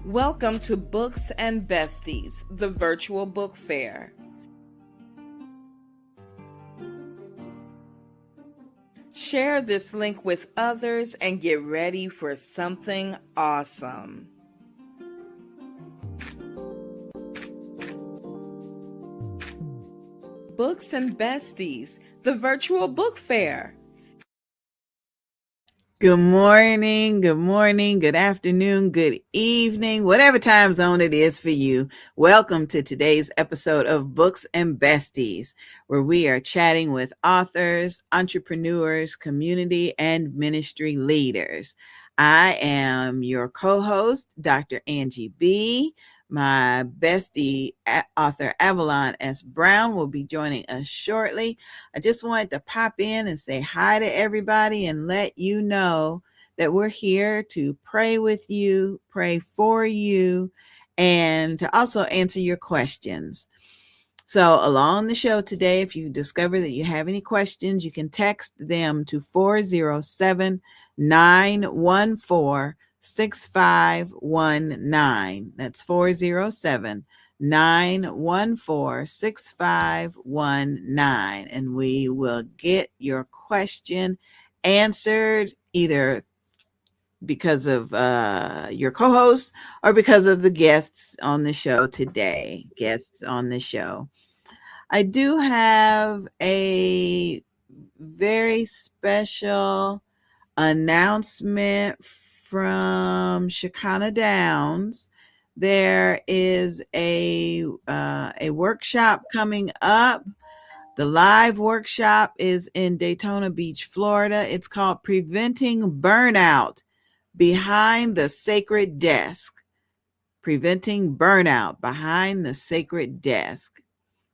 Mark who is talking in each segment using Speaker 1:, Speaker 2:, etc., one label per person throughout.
Speaker 1: Welcome to Books and Besties, the virtual book fair. Share this link with others and get ready for something awesome. Books and Besties, the virtual book fair.
Speaker 2: Good morning, good afternoon, good evening, whatever time zone it is for you. Welcome to today's episode of Books and Besties, where we are chatting with authors, entrepreneurs, community, and ministry leaders. I am your co-host, Dr. Angie BEE. My bestie, author Avalon S. Brown, will be joining us shortly. I just wanted to pop in and say hi to everybody and let you know that we're here to pray with you, pray for you, and to also answer your questions. So along the show today, if you discover that you have any questions, you can text them to 407-914-6519. That's 407-914-6519. And we will get your question answered either because of your co-host or because of the guests on the show today. I do have a very special announcement from Shekinah Downs. There is a workshop coming up. The live workshop is in Daytona Beach, Florida. It's called Preventing Burnout Behind the Sacred Desk. Preventing Burnout Behind the Sacred Desk.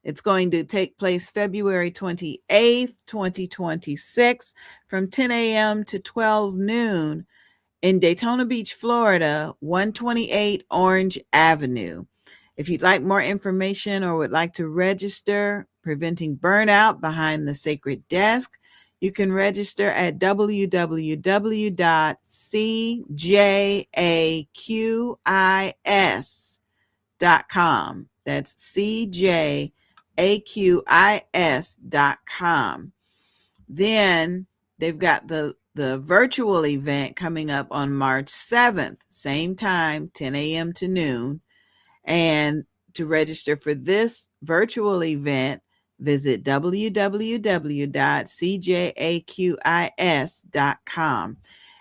Speaker 2: It's going to take place February 28th, 2026 from 10 a.m. to 12 noon in Daytona Beach, Florida, 128 Orange Avenue. If you'd like more information or would like to register Preventing Burnout Behind the Sacred Desk, you can register at www.cjaqis.com. That's cjaqis.com. Then they've got the virtual event coming up on March 7th, same time, 10 a.m. to noon. And to register for this virtual event, visit www.cjaqis.com.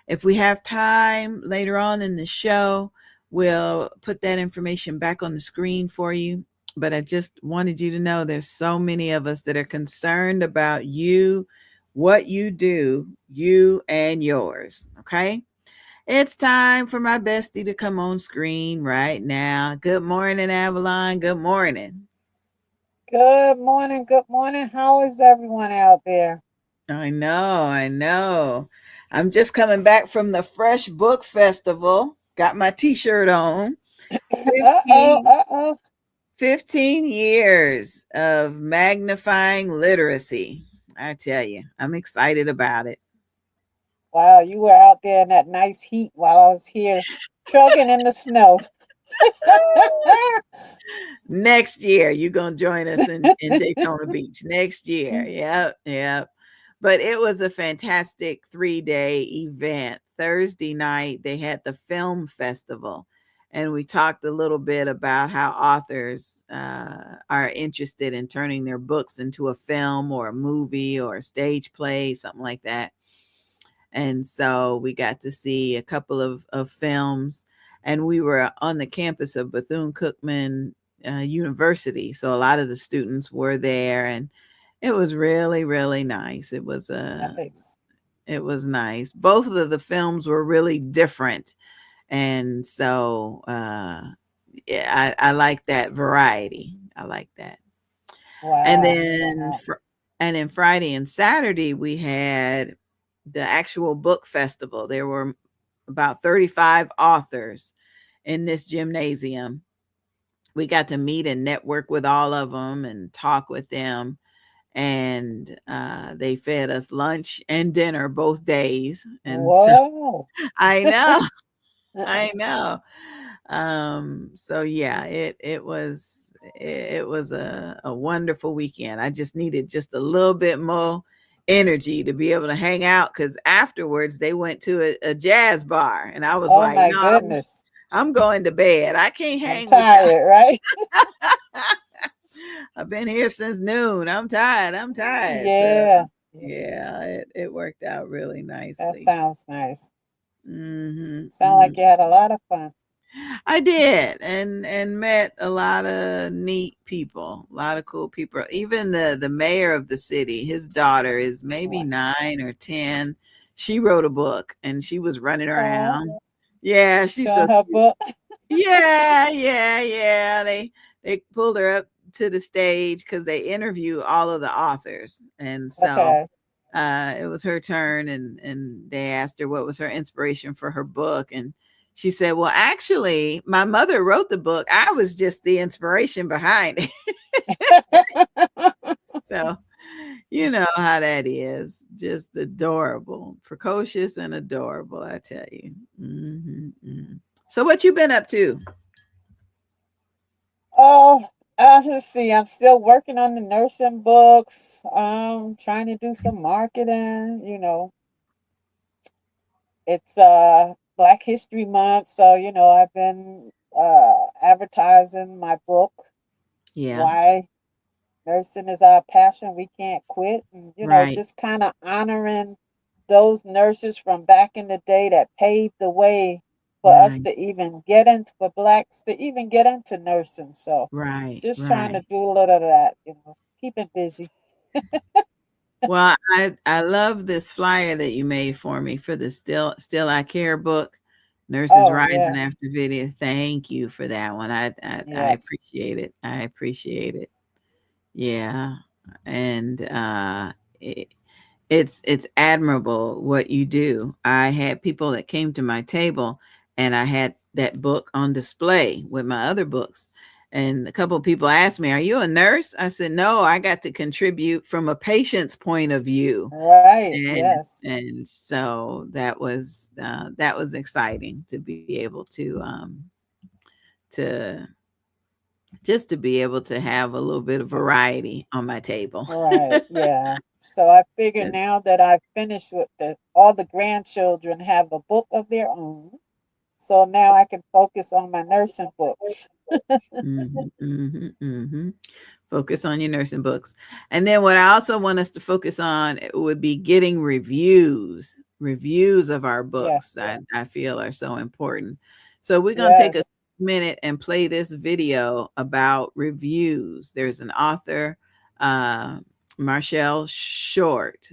Speaker 2: If we have time later on in the show, we'll put that information back on the screen for you. But I just wanted you to know there's so many of us that are concerned about you, what you do, you and yours. Okay. It's time for my bestie to come on screen right now. Good morning, Avalon. Good morning.
Speaker 3: Good morning. Good morning. How is everyone out there?
Speaker 2: I know. I'm just coming back from the Fresh Book Festival. Got my t-shirt on.
Speaker 3: Uh-oh,
Speaker 2: 15,
Speaker 3: uh-oh.
Speaker 2: 15 years of magnifying literacy. I tell you, I'm excited about it.
Speaker 3: Wow, you were out there in that nice heat while I was here trucking in the snow.
Speaker 2: Next year, you're going to join us in Daytona Beach. Next year. Yep. But it was a fantastic 3-day event. Thursday night, they had the film festival. And we talked a little bit about how authors are interested in turning their books into a film or a movie or a stage play, something like that. And so we got to see a couple of films. And we were on the campus of Bethune-Cookman University. So a lot of the students were there. And it was really, really nice.
Speaker 3: Nice.
Speaker 2: It was nice. Both of the films were really different. And so yeah, I like that variety. I like that. And
Speaker 3: Wow.
Speaker 2: then
Speaker 3: Wow.
Speaker 2: and then Friday and Saturday we had the actual book festival. There were about 35 authors in this gymnasium. We got to meet and network with all of them and talk with them. And they fed us lunch and dinner both days. And so
Speaker 3: Whoa.
Speaker 2: I know, I know. So yeah, it was a wonderful weekend. I just needed just a little bit more energy to be able to hang out, because afterwards they went to a jazz bar and I was
Speaker 3: Oh
Speaker 2: like,
Speaker 3: my
Speaker 2: no,
Speaker 3: goodness.
Speaker 2: I'm going to bed. I can't
Speaker 3: I'm
Speaker 2: hang with y'all.
Speaker 3: tired, right?
Speaker 2: I've been here since noon. I'm tired. I'm tired. So
Speaker 3: Yeah. Yeah.
Speaker 2: yeah, it worked out really
Speaker 3: That
Speaker 2: nicely.
Speaker 3: sounds nice.
Speaker 2: Hmm.
Speaker 3: Sound like you had a lot of fun.
Speaker 2: I did, and met a lot of neat people, a lot of cool people. Even the mayor of the city, his daughter is maybe
Speaker 3: Wow.
Speaker 2: 9 or 10. She wrote a book and she was running
Speaker 3: Oh,
Speaker 2: around. Yeah, she's so
Speaker 3: showing her
Speaker 2: cute.
Speaker 3: book.
Speaker 2: Yeah, yeah, yeah. They pulled her up to the stage because they interview all of the authors, and so
Speaker 3: Okay.
Speaker 2: it was her turn, and they asked her what was her inspiration for her book, and she said, "Well, actually, my mother wrote the book. I was just the inspiration behind it." So, you know how that is. Just adorable, precocious and adorable, I tell you. Mhm. So, what you been up to?
Speaker 3: Oh, let's see. I'm still working on the nursing books. Trying to do some marketing. It's Black History Month, so I've been advertising my book,
Speaker 2: Yeah,
Speaker 3: Why Nursing is Our Passion, We Can't Quit, and
Speaker 2: right,
Speaker 3: just kind of honoring those nurses from back in the day that paved the way for us
Speaker 2: right,
Speaker 3: to even get into for blacks to even get into nursing. So
Speaker 2: right,
Speaker 3: just trying to
Speaker 2: right.
Speaker 3: do a little of that, keeping busy.
Speaker 2: Well, I love this flyer that you made for me for the Still I Care book, Nurses
Speaker 3: Oh yeah,
Speaker 2: Rising After Video. Thank you for that one. I
Speaker 3: yes,
Speaker 2: appreciate it. I appreciate it. Yeah. And it, it's admirable what you do. I had people that came to my table and I had that book on display with my other books. And a couple of people asked me, "Are you a nurse?" I said, "No, I got to contribute from a patient's point of view."
Speaker 3: right,
Speaker 2: And
Speaker 3: yes,
Speaker 2: so that was exciting to be able to just to be able to have a little bit of variety on my table.
Speaker 3: right, yeah. So I figure
Speaker 2: 'Cause
Speaker 3: now that I've finished with all the grandchildren have a book of their own. So now I can focus on my nursing books.
Speaker 2: mhm, mhm, mhm. Focus on your nursing books. And then what I also want us to focus on would be getting reviews. Reviews of our books,
Speaker 3: Yes,
Speaker 2: I feel are so important. So we're going to take a
Speaker 3: yes,
Speaker 2: minute and play this video about reviews. There's an author, uh, Marshall Short,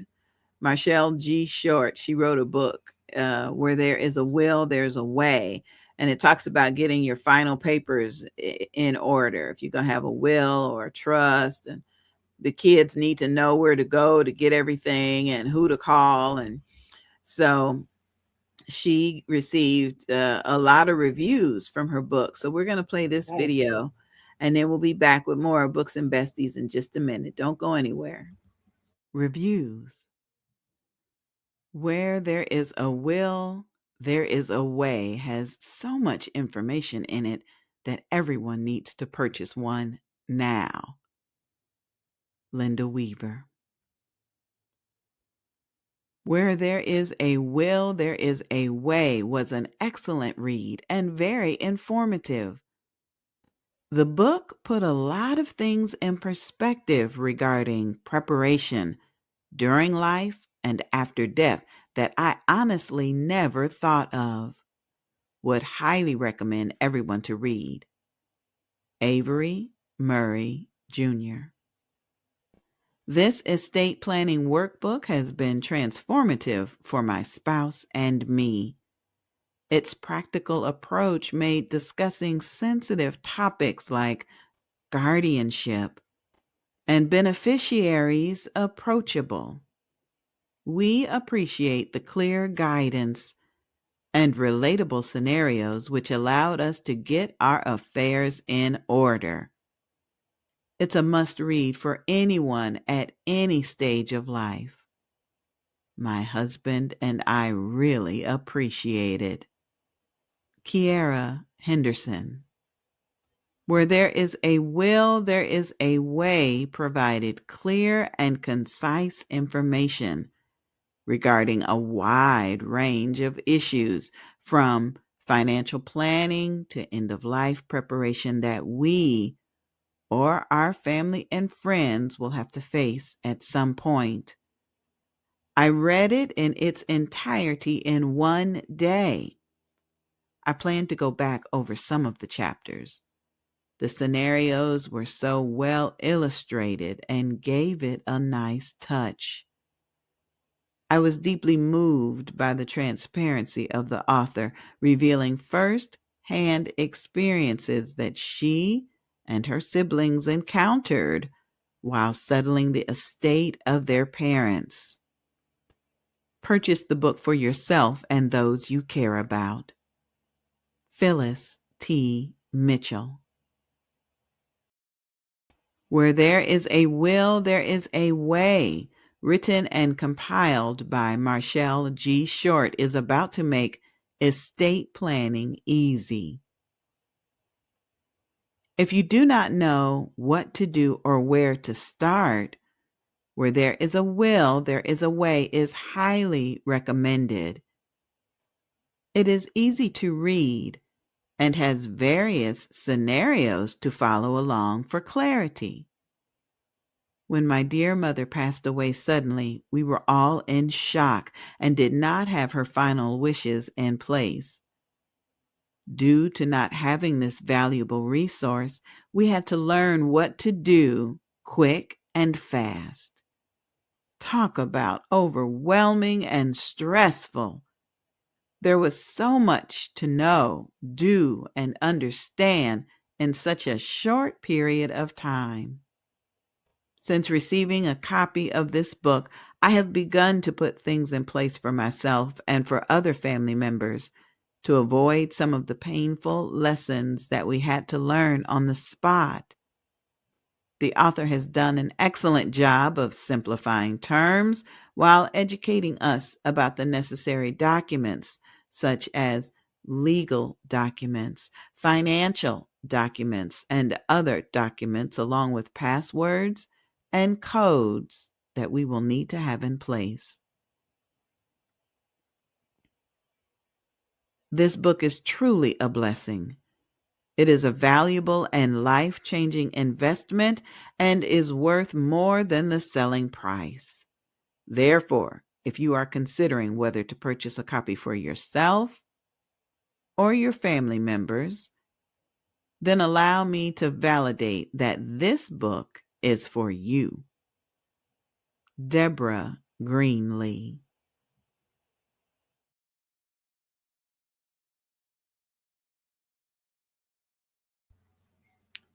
Speaker 2: Marshall G. Short. She wrote a book, Where There Is a Will, There's a Way. And it talks about getting your final papers in order. If you're going to have a will or a trust, and the kids need to know where to go to get everything and who to call. And so she received a lot of reviews from her book. So we're going to play this
Speaker 3: nice.
Speaker 2: video and then we'll be back with more Books and Besties in just a minute. Don't go anywhere. Reviews. Where There Is a Will, There Is a Way has so much information in it that everyone needs to purchase one now. Linda Weaver. Where There Is a Will, There Is a Way was an excellent read and very informative. The book put a lot of things in perspective regarding preparation during life and after death that I honestly never thought of. Would highly recommend everyone to read. Avery Murray Jr. This estate planning workbook has been transformative for my spouse and me. Its practical approach made discussing sensitive topics like guardianship and beneficiaries approachable. We appreciate the clear guidance and relatable scenarios which allowed us to get our affairs in order. It's a must read for anyone at any stage of life. My husband and I really appreciate it. Kiera Henderson. Where there is a will, there is a way provided clear and concise information regarding a wide range of issues from financial planning to end-of-life preparation that we or our family and friends will have to face at some point. I read it in its entirety in one day. I plan to go back over some of the chapters. The scenarios were so well illustrated and gave it a nice touch. I was deeply moved by the transparency of the author, revealing first-hand experiences that she and her siblings encountered while settling the estate of their parents. Purchase the book for yourself and those you care about. Phyllis T. Mitchell. Where there is a will, there is a way, written and compiled by Marshall G. Short, is about to make estate planning easy. If you do not know what to do or where to start, Where there is a will, there is a way is highly recommended. It is easy to read and has various scenarios to follow along for clarity. When my dear mother passed away suddenly, we were all in shock and did not have her final wishes in place. Due to not having this valuable resource, we had to learn what to do quick and fast. Talk about overwhelming and stressful. There was so much to know, do, and understand in such a short period of time. Since receiving a copy of this book, I have begun to put things in place for myself and for other family members to avoid some of the painful lessons that we had to learn on the spot. The author has done an excellent job of simplifying terms while educating us about the necessary documents, such as legal documents, financial documents, and other documents, along with passwords and codes that we will need to have in place. This book is truly a blessing. It is a valuable and life-changing investment and is worth more than the selling price. Therefore, if you are considering whether to purchase a copy for yourself or your family members, then allow me to validate that this book is for you. Deborah Greenlee.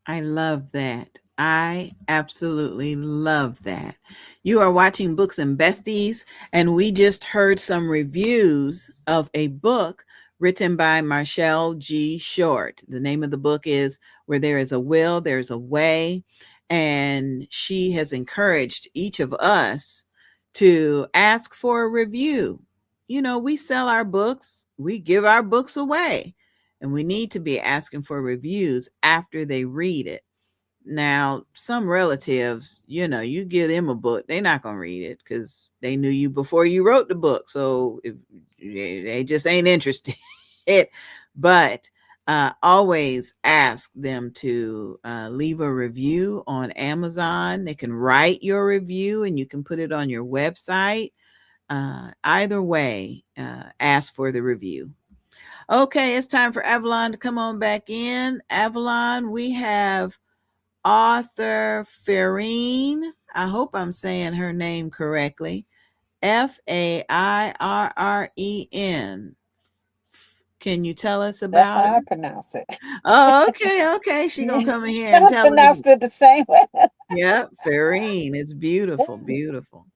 Speaker 2: I love that. I absolutely love that. You are watching Books and Besties, and we just heard some reviews of a book written by Marshall G. Short. The name of the book is Where There Is a Will, There's a Way. And she has encouraged each of us to ask for a review. You know, we sell our books, we give our books away, and we need to be asking for reviews after they read it. Now, some relatives, you give them a book, they're not going to read it because they knew you before you wrote the book. So if they just ain't interested. But always ask them to leave a review on Amazon. They can write your review and you can put it on your website. Either way, ask for the review. Okay, it's time for Avalon to come on back in. Avalon, we have author Faireen. I hope I'm saying her name correctly. Fairren. Can you tell us
Speaker 3: That's
Speaker 2: about
Speaker 3: how I
Speaker 2: her?
Speaker 3: pronounce it.
Speaker 2: Oh, okay. She gonna come in here and
Speaker 3: I
Speaker 2: tell us.
Speaker 3: pronounced it the same way.
Speaker 2: Yep, Faireen. It's beautiful, beautiful.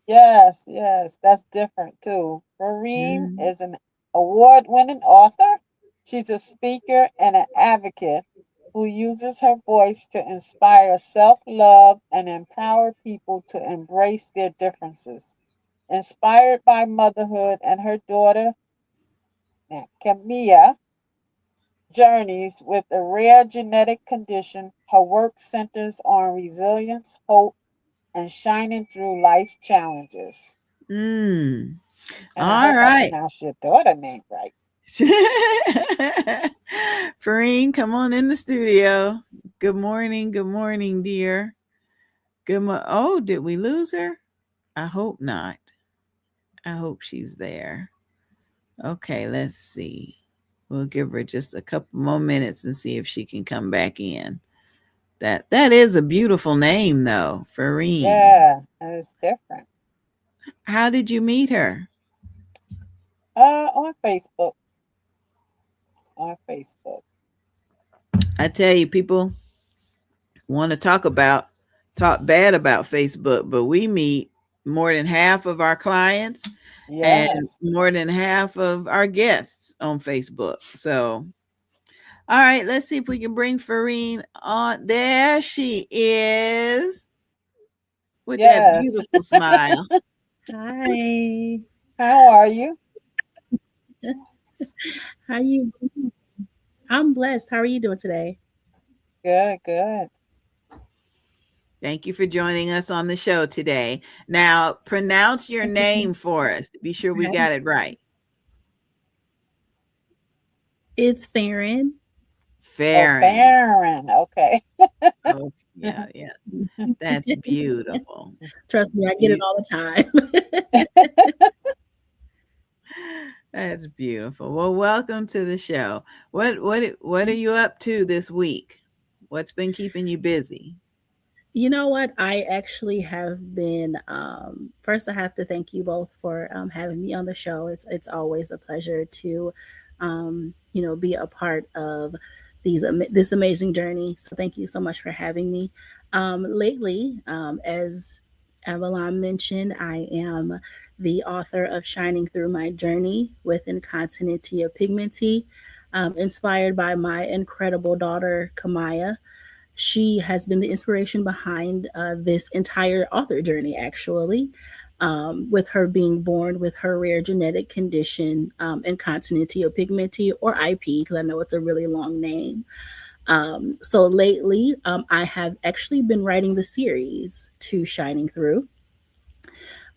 Speaker 3: Yes, yes, that's different too. Marine
Speaker 2: Mm.
Speaker 3: is an award-winning author. She's a speaker and an advocate who uses her voice to inspire self-love and empower people to embrace their differences. Inspired by motherhood and her daughter, Camilla, journeys with a rare genetic condition. Her work centers on resilience, hope, and shining through life's challenges.
Speaker 2: Mm.
Speaker 3: And I
Speaker 2: All
Speaker 3: hope I
Speaker 2: right.
Speaker 3: pronounced your daughter name right.
Speaker 2: Farine, come on in the studio. Good morning. Good morning, dear. Oh, did we lose her? I hope not. I hope she's there. Okay, let's see. We'll give her just a couple more minutes and see if she can come back in. That is a beautiful name though, Farine.
Speaker 3: Yeah, and it's different.
Speaker 2: How did you meet her?
Speaker 3: On Facebook. On Facebook.
Speaker 2: I tell you, people want to talk bad about Facebook, but we meet more than half of our clients and
Speaker 3: Yes.
Speaker 2: more than half of our guests on Facebook. So, all right, let's see if we can bring Farine on. There she is with that
Speaker 3: Yes.
Speaker 2: beautiful smile.
Speaker 4: Hi.
Speaker 3: How are you?
Speaker 4: How you doing? I'm blessed. How are you doing today?
Speaker 3: Good, good.
Speaker 2: Thank you for joining us on the show today. Now, pronounce your name for us to be sure we
Speaker 4: Okay.
Speaker 2: got it right.
Speaker 4: It's Farron.
Speaker 3: Oh,
Speaker 2: Farron.
Speaker 3: Farron. Okay.
Speaker 2: Oh, yeah, yeah. That's beautiful.
Speaker 4: Trust me, I get it
Speaker 2: You,
Speaker 4: all the time.
Speaker 2: that's beautiful. Well, welcome to the show. What are you up to this week? What's been keeping you busy?
Speaker 4: You know what? I actually have been. First, I have to thank you both for having me on the show. It's always a pleasure to, be a part of this amazing journey. So thank you so much for having me. Lately, as Avalon mentioned, I am the author of Shining Through My Journey with Incontinency of Pigmenty, inspired by my incredible daughter Kamaya. She has been the inspiration behind this entire author journey, actually, with her being born with her rare genetic condition, incontinency or pigmenty, or IP, because I know it's a really long name. So lately, I have actually been writing the series to Shining Through,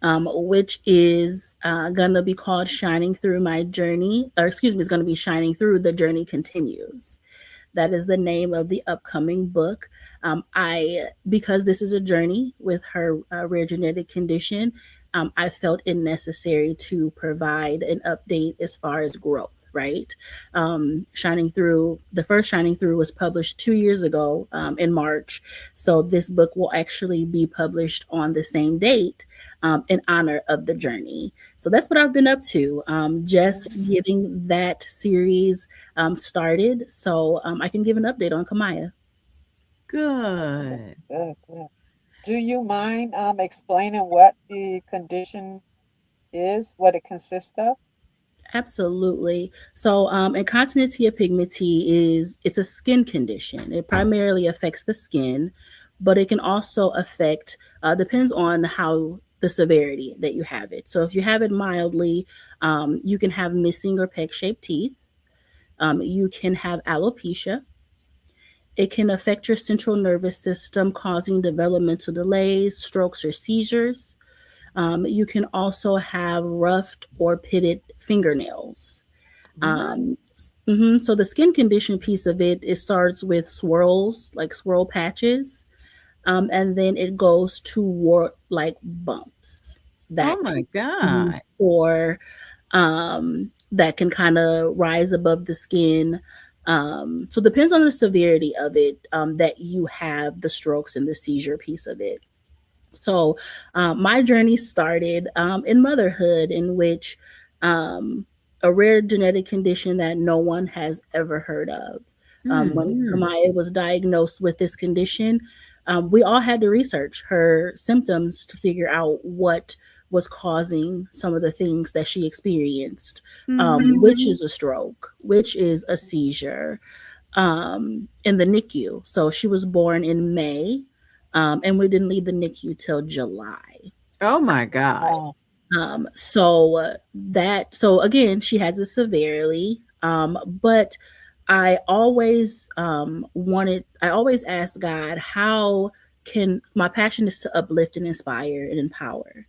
Speaker 4: which is going to be called Shining Through My Journey, or excuse me, it's going to be Shining Through The Journey Continues. That is the name of the upcoming book. I Because this is a journey with her rare genetic condition, I felt it necessary to provide an update as far as growth. Right, Shining Through. The first Shining Through was published 2 years ago in March, so this book will actually be published on the same date in honor of the journey. So that's what I've been up to. Just getting that series started so I can give an update on Kamaya.
Speaker 3: Awesome.
Speaker 2: Good.
Speaker 3: Good, good. Do you mind explaining what the condition is, what it consists of?
Speaker 4: Absolutely. So, incontinency of pigmenty it's a skin condition. It primarily affects the skin, but it can also affect depends on how the severity that you have it. So, if you have it mildly, you can have missing or peg shaped teeth. You can have alopecia. It can affect your central nervous system, causing developmental delays, strokes, or seizures. You can also have roughed or pitted fingernails.
Speaker 2: What?
Speaker 4: So the skin condition piece of it starts with swirls, like swirl patches, and then it goes to wart like bumps
Speaker 2: Oh
Speaker 4: that
Speaker 2: my
Speaker 4: can be
Speaker 2: God.
Speaker 4: for that can kind of rise above the skin. So it depends on the severity of it that you have the strokes and the seizure piece of it. So, my journey started in motherhood, in which um, a rare genetic condition that no one has ever heard of. When
Speaker 2: Mm-hmm.
Speaker 4: Kamaya was diagnosed with this condition, we all had to research her symptoms to figure out what was causing some of the things that she experienced, which
Speaker 2: Mm-hmm.
Speaker 4: is a stroke, which is a seizure, in the NICU. So she was born in May, and we didn't leave the NICU till July.
Speaker 2: Oh my God.
Speaker 3: Oh,
Speaker 4: So again, she has it severely, but I always asked God, how can my passion is to uplift and inspire and empower.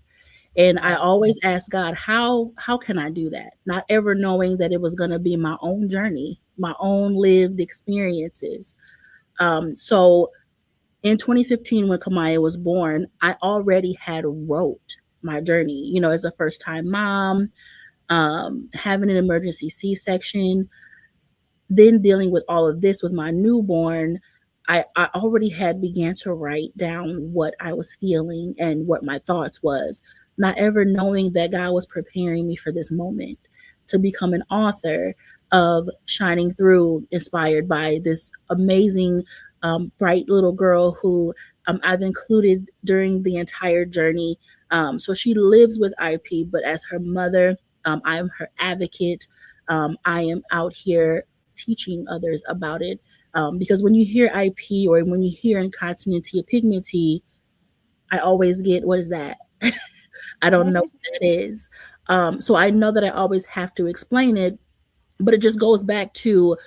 Speaker 4: And I
Speaker 3: Right.
Speaker 4: always ask God, how can I do that? Not ever knowing that it was going to be my own journey, my own lived experiences. So in 2015, when Kamaya was born, I already had wrote my journey. As a first time mom, having an emergency C-section, then dealing with all of this with my newborn, I already had began to write down what I was feeling and what my thoughts was, not ever knowing that God was preparing me for this moment to become an author of Shining Through, inspired by this amazing, bright little girl who I've included during the entire journey. So she lives with IP, but as her mother, I am her advocate. I am out here teaching others about it. Because when you hear IP or when you hear incontinency or pigmenty, I always get, what is that? I don't know what that is. So I know that I always have to explain it, but it just goes back to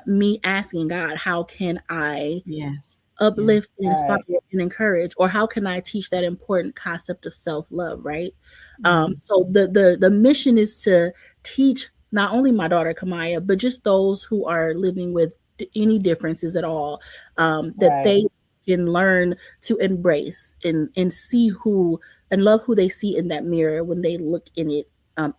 Speaker 4: me asking God, how can I
Speaker 2: Yes. Yes.
Speaker 4: uplift and inspire
Speaker 3: Right.
Speaker 4: and encourage, or how can I teach that important concept of self-love, right?
Speaker 2: Mhm.
Speaker 4: So the mission is to teach not only my daughter Kamaya, but just those who are living with any differences at all, that
Speaker 3: Right.
Speaker 4: they can learn to embrace and see who and love who they see in that mirror when they look in it,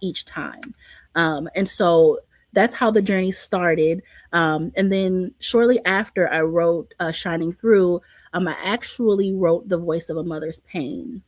Speaker 4: each time. And so that's how the journey started. And then shortly after I wrote Shining Through, I actually wrote The Voice of a Mother's Pain.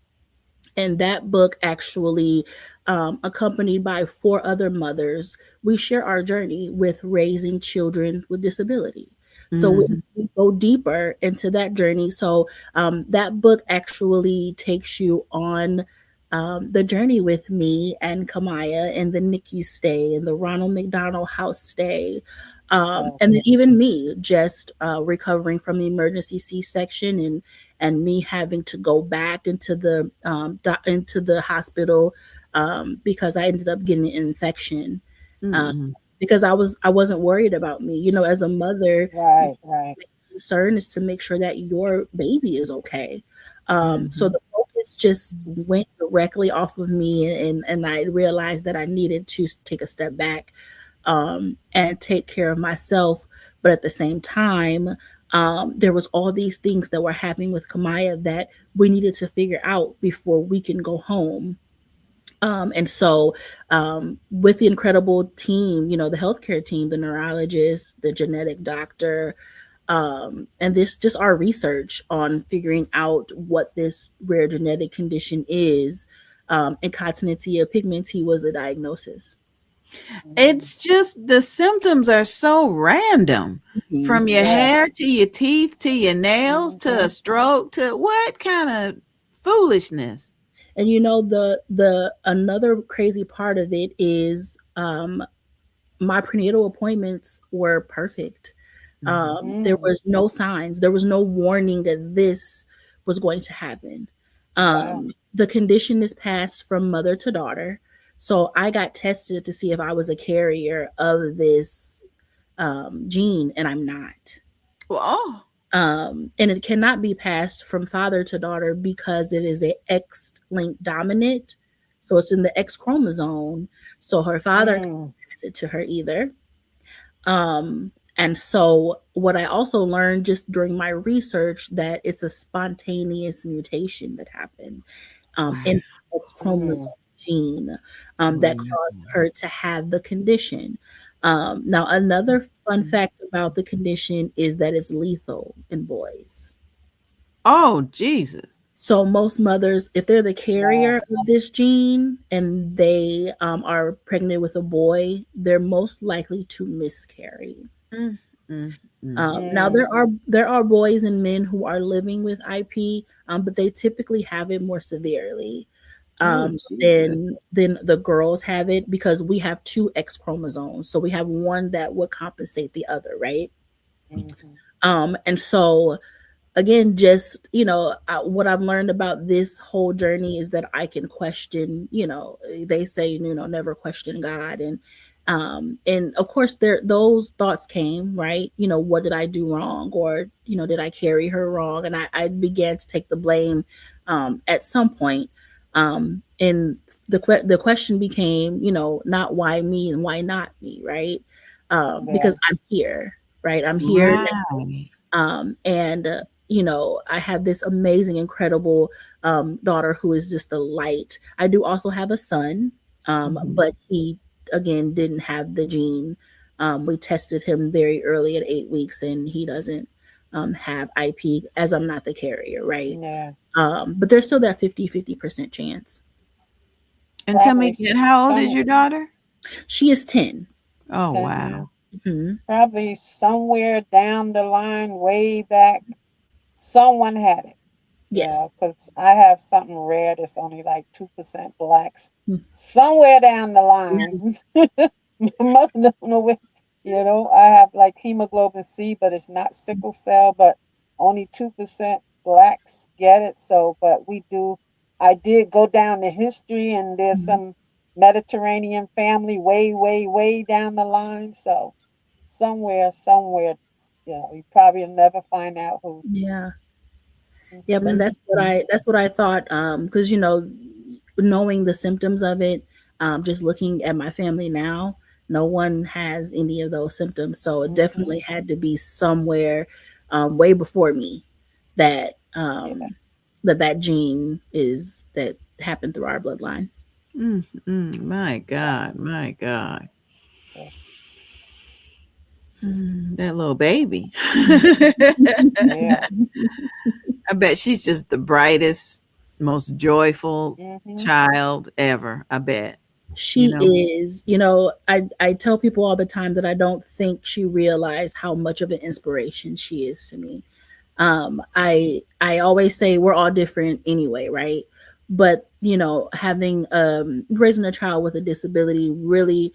Speaker 4: And that book actually, accompanied by four other mothers, we share our journey with raising children with disability. So
Speaker 2: Mhm.
Speaker 4: we go deeper into that journey. So that book actually takes you on the journey with me and Kamaya and the NICU stay and the Ronald McDonald House stay. And then
Speaker 3: Okay.
Speaker 4: even me just recovering from the emergency C-section, and me having to go back into the hospital, because I ended up getting an infection, uh,
Speaker 2: Mhm.
Speaker 4: because I wasn't worried about me. As a mother,
Speaker 3: Right. Right.
Speaker 4: concern is to make sure that your baby is okay. So
Speaker 2: Mhm.
Speaker 4: the focus just went directly off of me, and I realized that I needed to take a step back, and take care of myself. But at the same time, there was all these things that were happening with Kamaya that we needed to figure out before we can go home. And so, with the incredible team, the healthcare team, the neurologist, the genetic doctor, and this just our research on figuring out what this rare genetic condition is, incontinentia pigmenti was a diagnosis.
Speaker 3: Mm.
Speaker 2: It's just the symptoms are so random.
Speaker 4: Mhm.
Speaker 2: From your hair
Speaker 3: Yes.
Speaker 2: to your teeth to your nails to a
Speaker 3: Hmm.
Speaker 2: stroke to what kind of foolishness?
Speaker 4: And the another crazy part of it is, my prenatal appointments were perfect.
Speaker 2: Mhm.
Speaker 4: There
Speaker 3: Mm.
Speaker 4: was no signs, there was no warning that this was going to happen.
Speaker 3: Wow.
Speaker 4: The condition is passed from mother to daughter. So I got tested to see if I was a carrier of this gene, and I'm not.
Speaker 2: Well, oh,
Speaker 4: And it cannot be passed from father to daughter because it is a X-linked dominant. So it's in the X chromosome. So her father
Speaker 3: Mm.
Speaker 4: can't pass it to her either. And so what I also learned just during my research, that it's a spontaneous mutation that happened,
Speaker 2: wow.
Speaker 4: in her X
Speaker 3: Mm.
Speaker 4: chromosome gene, that caused
Speaker 2: Wow.
Speaker 4: her to have the condition. Now, another fun fact about the condition is that it's lethal in boys.
Speaker 2: Oh, Jesus.
Speaker 4: So most mothers, if they're the
Speaker 3: Wow.
Speaker 4: carrier of this gene and they are pregnant with a boy, they're most likely to miscarry.
Speaker 2: Mm, mm, mm.
Speaker 4: Now
Speaker 3: Mm.
Speaker 4: there are boys and men who are living with IP, but they typically have it more severely,
Speaker 2: Oh, Jesus.
Speaker 4: than the girls have it, because we have two X chromosomes, so we have one that would compensate the other, right?
Speaker 3: Mhm.
Speaker 4: And so again, just what I've learned about this whole journey is that I can question. They say never question God, and And of course there those thoughts came, right? What did I do wrong? Or did I carry her wrong? And I began to take the blame at some point. And the question became, not why me and why not me, right?
Speaker 3: Yeah.
Speaker 4: Because I'm here, right? I'm here.
Speaker 2: Right.
Speaker 4: I have this amazing, incredible daughter who is just a light. I do also have a son,
Speaker 2: Mhm.
Speaker 4: but he, again, didn't have the gene. We tested him very early at 8 weeks, and he doesn't have IP, as I'm not the carrier, right?
Speaker 3: Yeah.
Speaker 4: But there's still that 50% chance.
Speaker 2: And tell me
Speaker 3: Probably
Speaker 2: again, how old is
Speaker 3: some
Speaker 2: your daughter?
Speaker 4: She is 10.
Speaker 2: Oh,
Speaker 3: 10 years.
Speaker 2: wow.
Speaker 4: Hmm.
Speaker 3: Probably somewhere down the line, way back, someone had it. Yeah,
Speaker 4: Yes.
Speaker 3: because I have something rare that's only like 2% blacks.
Speaker 4: Mm.
Speaker 3: Somewhere down the line, my mother don't know where, I have like hemoglobin C, but it's not sickle cell, but only 2% blacks get it. So, but I did go down the history, and there's
Speaker 4: Mhm.
Speaker 3: some Mediterranean family way, way, way down the line. So, somewhere, you probably will never find out who.
Speaker 4: Yeah. Yep,
Speaker 3: Mhm.
Speaker 4: and
Speaker 2: Mhm.
Speaker 4: that's what I thought. Because knowing the symptoms of it, just looking at my family now, no one has any of those symptoms. So it
Speaker 3: Mhm.
Speaker 4: definitely had to be somewhere way before me that
Speaker 3: Yeah.
Speaker 4: that gene is that happened through our bloodline.
Speaker 2: My God, my God.
Speaker 3: Yeah.
Speaker 2: That little baby.
Speaker 3: Yeah.
Speaker 2: I bet she's just the brightest, most joyful
Speaker 3: Mhm.
Speaker 2: child ever. I bet. You
Speaker 4: She
Speaker 2: know?
Speaker 4: is, I tell people all the time that I don't think she realized how much of an inspiration she is to me. I always say we're all different anyway, right? But having raising a child with a disability really,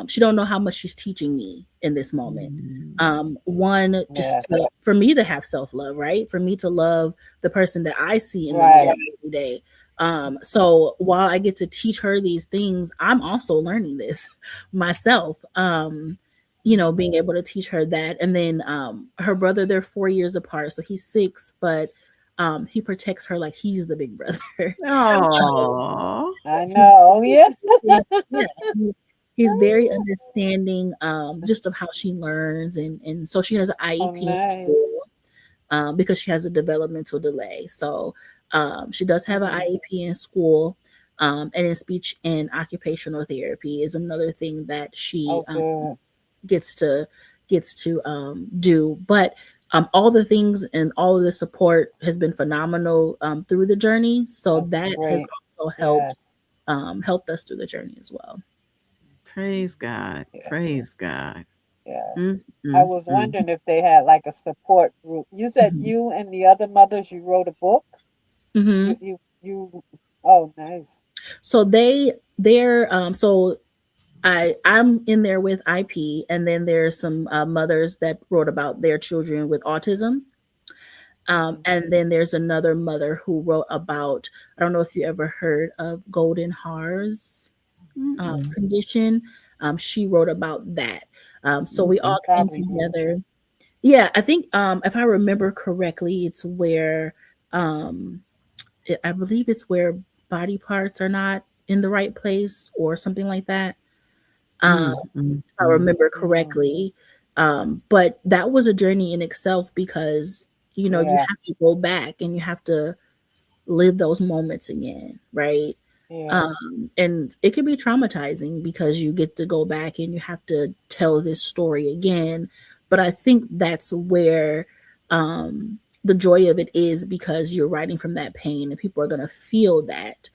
Speaker 4: she don't know how much she's teaching me in this moment.
Speaker 2: Mm.
Speaker 4: One, just
Speaker 3: Yes.
Speaker 4: for me to have self love, right? For me to love the person that I see in the mirror
Speaker 3: Right.
Speaker 4: every day. So while I get to teach her these things, I'm also learning this myself. Being able to teach her that. And then her brother, they're 4 years apart. So he's 6, but he protects her like he's the big brother.
Speaker 2: Oh.
Speaker 3: I know. Oh, yeah.
Speaker 4: Yeah, he's very understanding just of how she learns. And so she has an
Speaker 3: Oh,
Speaker 4: IEP in
Speaker 3: nice.
Speaker 4: school because she has a developmental delay. So she does have an
Speaker 3: Mhm.
Speaker 4: IEP in school. And in speech and occupational therapy is another thing that she
Speaker 3: Oh, good.
Speaker 4: gets to do. But all the things and all of the support has been phenomenal through the journey. So
Speaker 3: That's
Speaker 4: that has
Speaker 3: great.
Speaker 4: also
Speaker 3: Yes.
Speaker 4: helped us through the journey as well.
Speaker 2: Praise God.
Speaker 3: Yes.
Speaker 2: Praise God.
Speaker 3: Yes.
Speaker 2: Mm,
Speaker 3: I
Speaker 2: mm,
Speaker 3: was
Speaker 2: mm.
Speaker 3: wondering if they had like a support group. You said
Speaker 4: Hmm.
Speaker 3: you and the other mothers, you wrote a book?
Speaker 4: Hmm.
Speaker 3: You, oh, nice.
Speaker 4: So they're so I'm in there with IP, and then there's some mothers that wrote about their children with autism.
Speaker 3: Mhm.
Speaker 4: And then there's another mother who wrote about, I don't know if you ever heard of Golden Haar's
Speaker 2: Mm-mm.
Speaker 4: condition. She wrote about that. So we
Speaker 2: Mm-mm.
Speaker 4: all came
Speaker 3: Probably do.
Speaker 4: together. Yeah, I think if I remember correctly, it's where um, I believe it's where body parts are not in the right place or something like that. Um,
Speaker 2: Mm, mm,
Speaker 4: if I
Speaker 2: mm.
Speaker 4: remember
Speaker 3: Mm.
Speaker 4: correctly. But that was a journey in itself because you
Speaker 3: Yeah.
Speaker 4: have to go back and you have to live those moments again, right?
Speaker 3: Yeah.
Speaker 4: And it can be traumatizing because you get to go back and you have to tell this story again. But I think that's where the joy of it is, because you're writing from that pain and people are going to feel that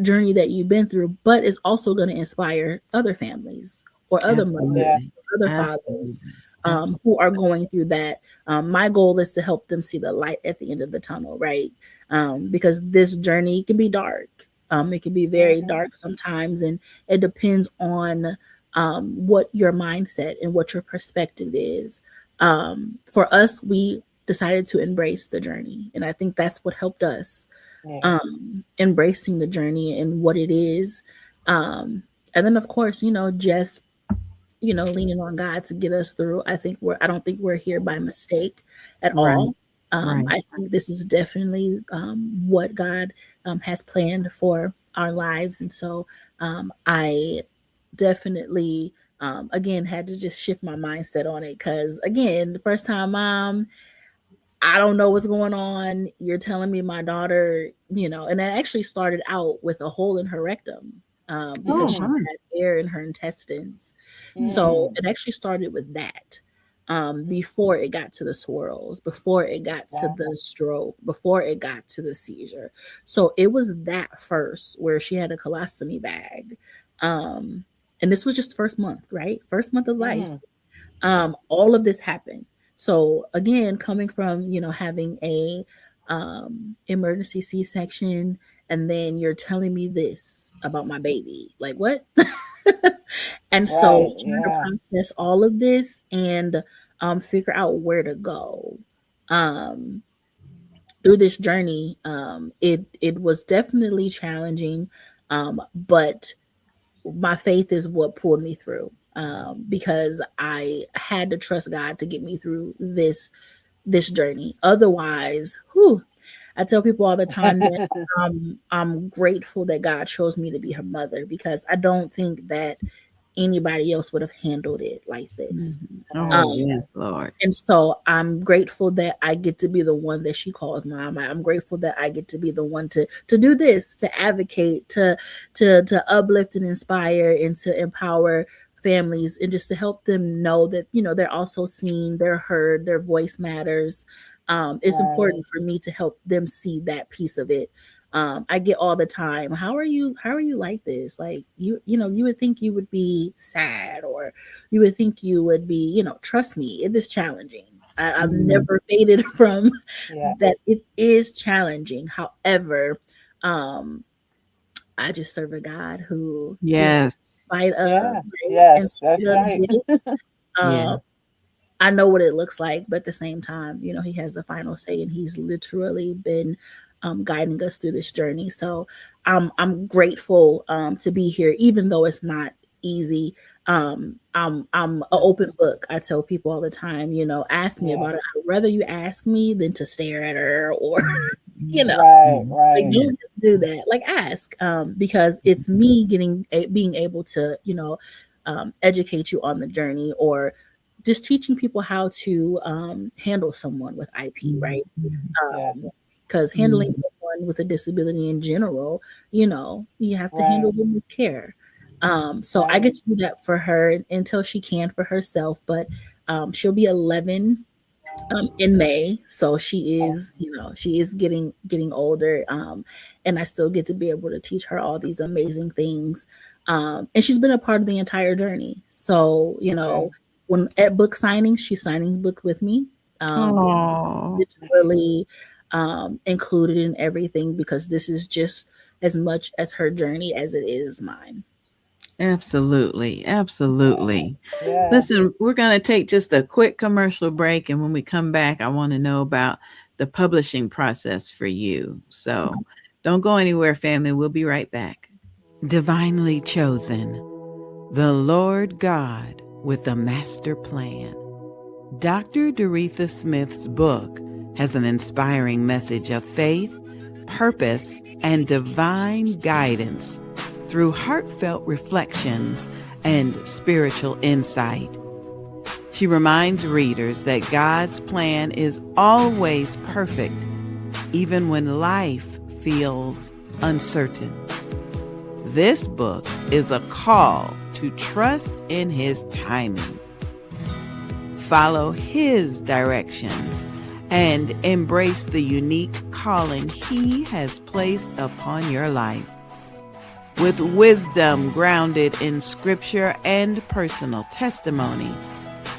Speaker 4: journey that you've been through, but it's also going to inspire other families or other
Speaker 3: Yeah.
Speaker 4: mothers
Speaker 2: Absolutely.
Speaker 4: or other fathers
Speaker 2: Absolutely.
Speaker 4: who are
Speaker 2: Absolutely.
Speaker 4: going through that. My goal is to help them see the light at the end of the tunnel, right? Because this journey can be dark. It can be very
Speaker 3: Mhm.
Speaker 4: dark sometimes, and it depends on what your mindset and what your perspective is. For us, we decided to embrace the journey, and I think that's what helped us
Speaker 3: Yeah.
Speaker 4: embracing the journey and what it is. Um, And then of course, just leaning on God to get us through. I don't think we're here by mistake at
Speaker 2: Right.
Speaker 4: all.
Speaker 2: Right.
Speaker 4: I think this is definitely what God has planned for our lives. And so I definitely, again, had to just shift my mindset on it. Because, again, the first time mom, I don't know what's going on. You're telling me my daughter, and it actually started out with a hole in her rectum because
Speaker 2: Oh,
Speaker 4: she
Speaker 3: Mm,
Speaker 2: huh.
Speaker 4: had air in her intestines. So
Speaker 3: mm,
Speaker 4: it actually started with that before it got to the swirls, before it got to
Speaker 3: wow.
Speaker 4: the stroke, before it got to the seizure. So it was that first where she had a colostomy bag. Um, and this was just first month, right? First month of life.
Speaker 3: Mm,
Speaker 4: All of this happened. So again, coming from having a emergency C-section, and then you're telling me this about my baby, like what? And so
Speaker 3: right.
Speaker 4: trying to
Speaker 3: Yeah.
Speaker 4: process all of this and figure out where to go um, through this journey, it was definitely challenging, but my faith is what pulled me through because I had to trust God to get me through this journey. Otherwise, whew, I tell people all the time that I'm grateful that God chose me to be her mother because I don't think that anybody else would have handled it like this.
Speaker 2: Mhm.
Speaker 3: Right.
Speaker 2: Oh,
Speaker 4: Um,
Speaker 2: yes, Lord.
Speaker 4: and so I'm grateful that I get to be the one that she calls mom. I'm grateful that I get to be the one to do this, to advocate, to uplift and inspire and to empower families and just to help them know that they're also seen, they're heard, their voice matters. It's
Speaker 3: Right.
Speaker 4: important for me to help them see that piece of it. I get all the time, how are you like this? Like you would think you would be sad, or you would think you would be, trust me, it is challenging. I've
Speaker 2: Mm.
Speaker 4: never faded from that.
Speaker 3: Yes.
Speaker 4: It is challenging. However, um, I just serve a God who,
Speaker 2: Yes.
Speaker 4: in spite of,
Speaker 3: Yeah.
Speaker 4: right, in
Speaker 3: Yes. That's
Speaker 4: spite of
Speaker 3: right.
Speaker 4: this,
Speaker 2: Yeah.
Speaker 4: um, I know what it looks like, but at the same time, he has the final say, and he's literally been guiding us through this journey. So I'm grateful to be here, even though it's not easy. I'm an open book. I tell people all the time, ask me about it.
Speaker 3: Yes.
Speaker 4: I'd rather you ask me than to stare at her, or you know,
Speaker 3: Right.
Speaker 2: Mhm.
Speaker 4: like
Speaker 3: Right.
Speaker 2: Yeah.
Speaker 4: don't just do that. Like ask, because it's me being able to educate you on the journey, or just teaching people how to handle someone with IP,
Speaker 2: Mhm.
Speaker 4: right?
Speaker 3: Yeah.
Speaker 4: Because handling
Speaker 2: Mhm.
Speaker 4: someone with a disability in general, you have to
Speaker 3: Right.
Speaker 4: handle them with care. So I
Speaker 3: Right.
Speaker 4: get to do that for her until she can for herself, but she'll be 11 in May, so
Speaker 3: Oh,
Speaker 4: she is getting older, and I still get to be able to teach her all these amazing things, and she's been a part of the entire journey. So
Speaker 3: okay.
Speaker 4: when at book signing, she's signing the book with me.
Speaker 2: Oh,
Speaker 3: Nice.
Speaker 4: Literally included in everything because this is just as much as her journey as it is mine.
Speaker 2: absolutely.
Speaker 3: Yes.
Speaker 2: Absolutely.
Speaker 3: Yes.
Speaker 2: Listen, we're going to take just a quick commercial break. And when we come back, I want to know about the publishing process for you. So don't go anywhere, family. We'll be right back. Divinely chosen, the Lord God with a master plan. Dr. Doretha Smith's book has an inspiring message of faith, purpose, and divine guidance through heartfelt reflections and spiritual insight. She reminds readers that God's plan is always perfect, even when life feels uncertain. This book is a call to trust in His timing, follow His directions, and embrace the unique calling He has placed upon your life. With wisdom grounded in scripture and personal testimony,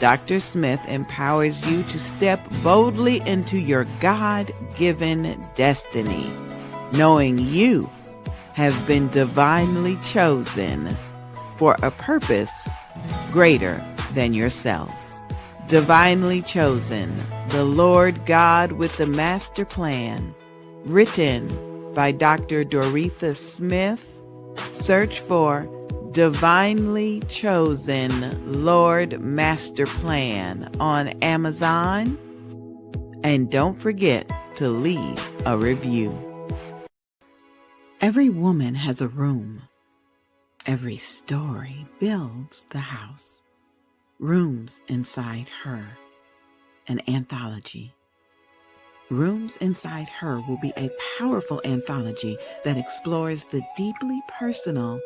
Speaker 2: Dr. Smith empowers you to step boldly into your God-given destiny, knowing you have been divinely chosen for a purpose greater than yourself. Divinely Chosen, the Lord God with the Master Plan, written by Dr. Doretha Smith. Search for Divinely Chosen Lord Master Plan on Amazon. And don't forget to leave a review. Every woman has a room. Every story builds the house. Rooms Inside Her, an anthology. Rooms Inside Her will be a powerful anthology that explores the deeply personal,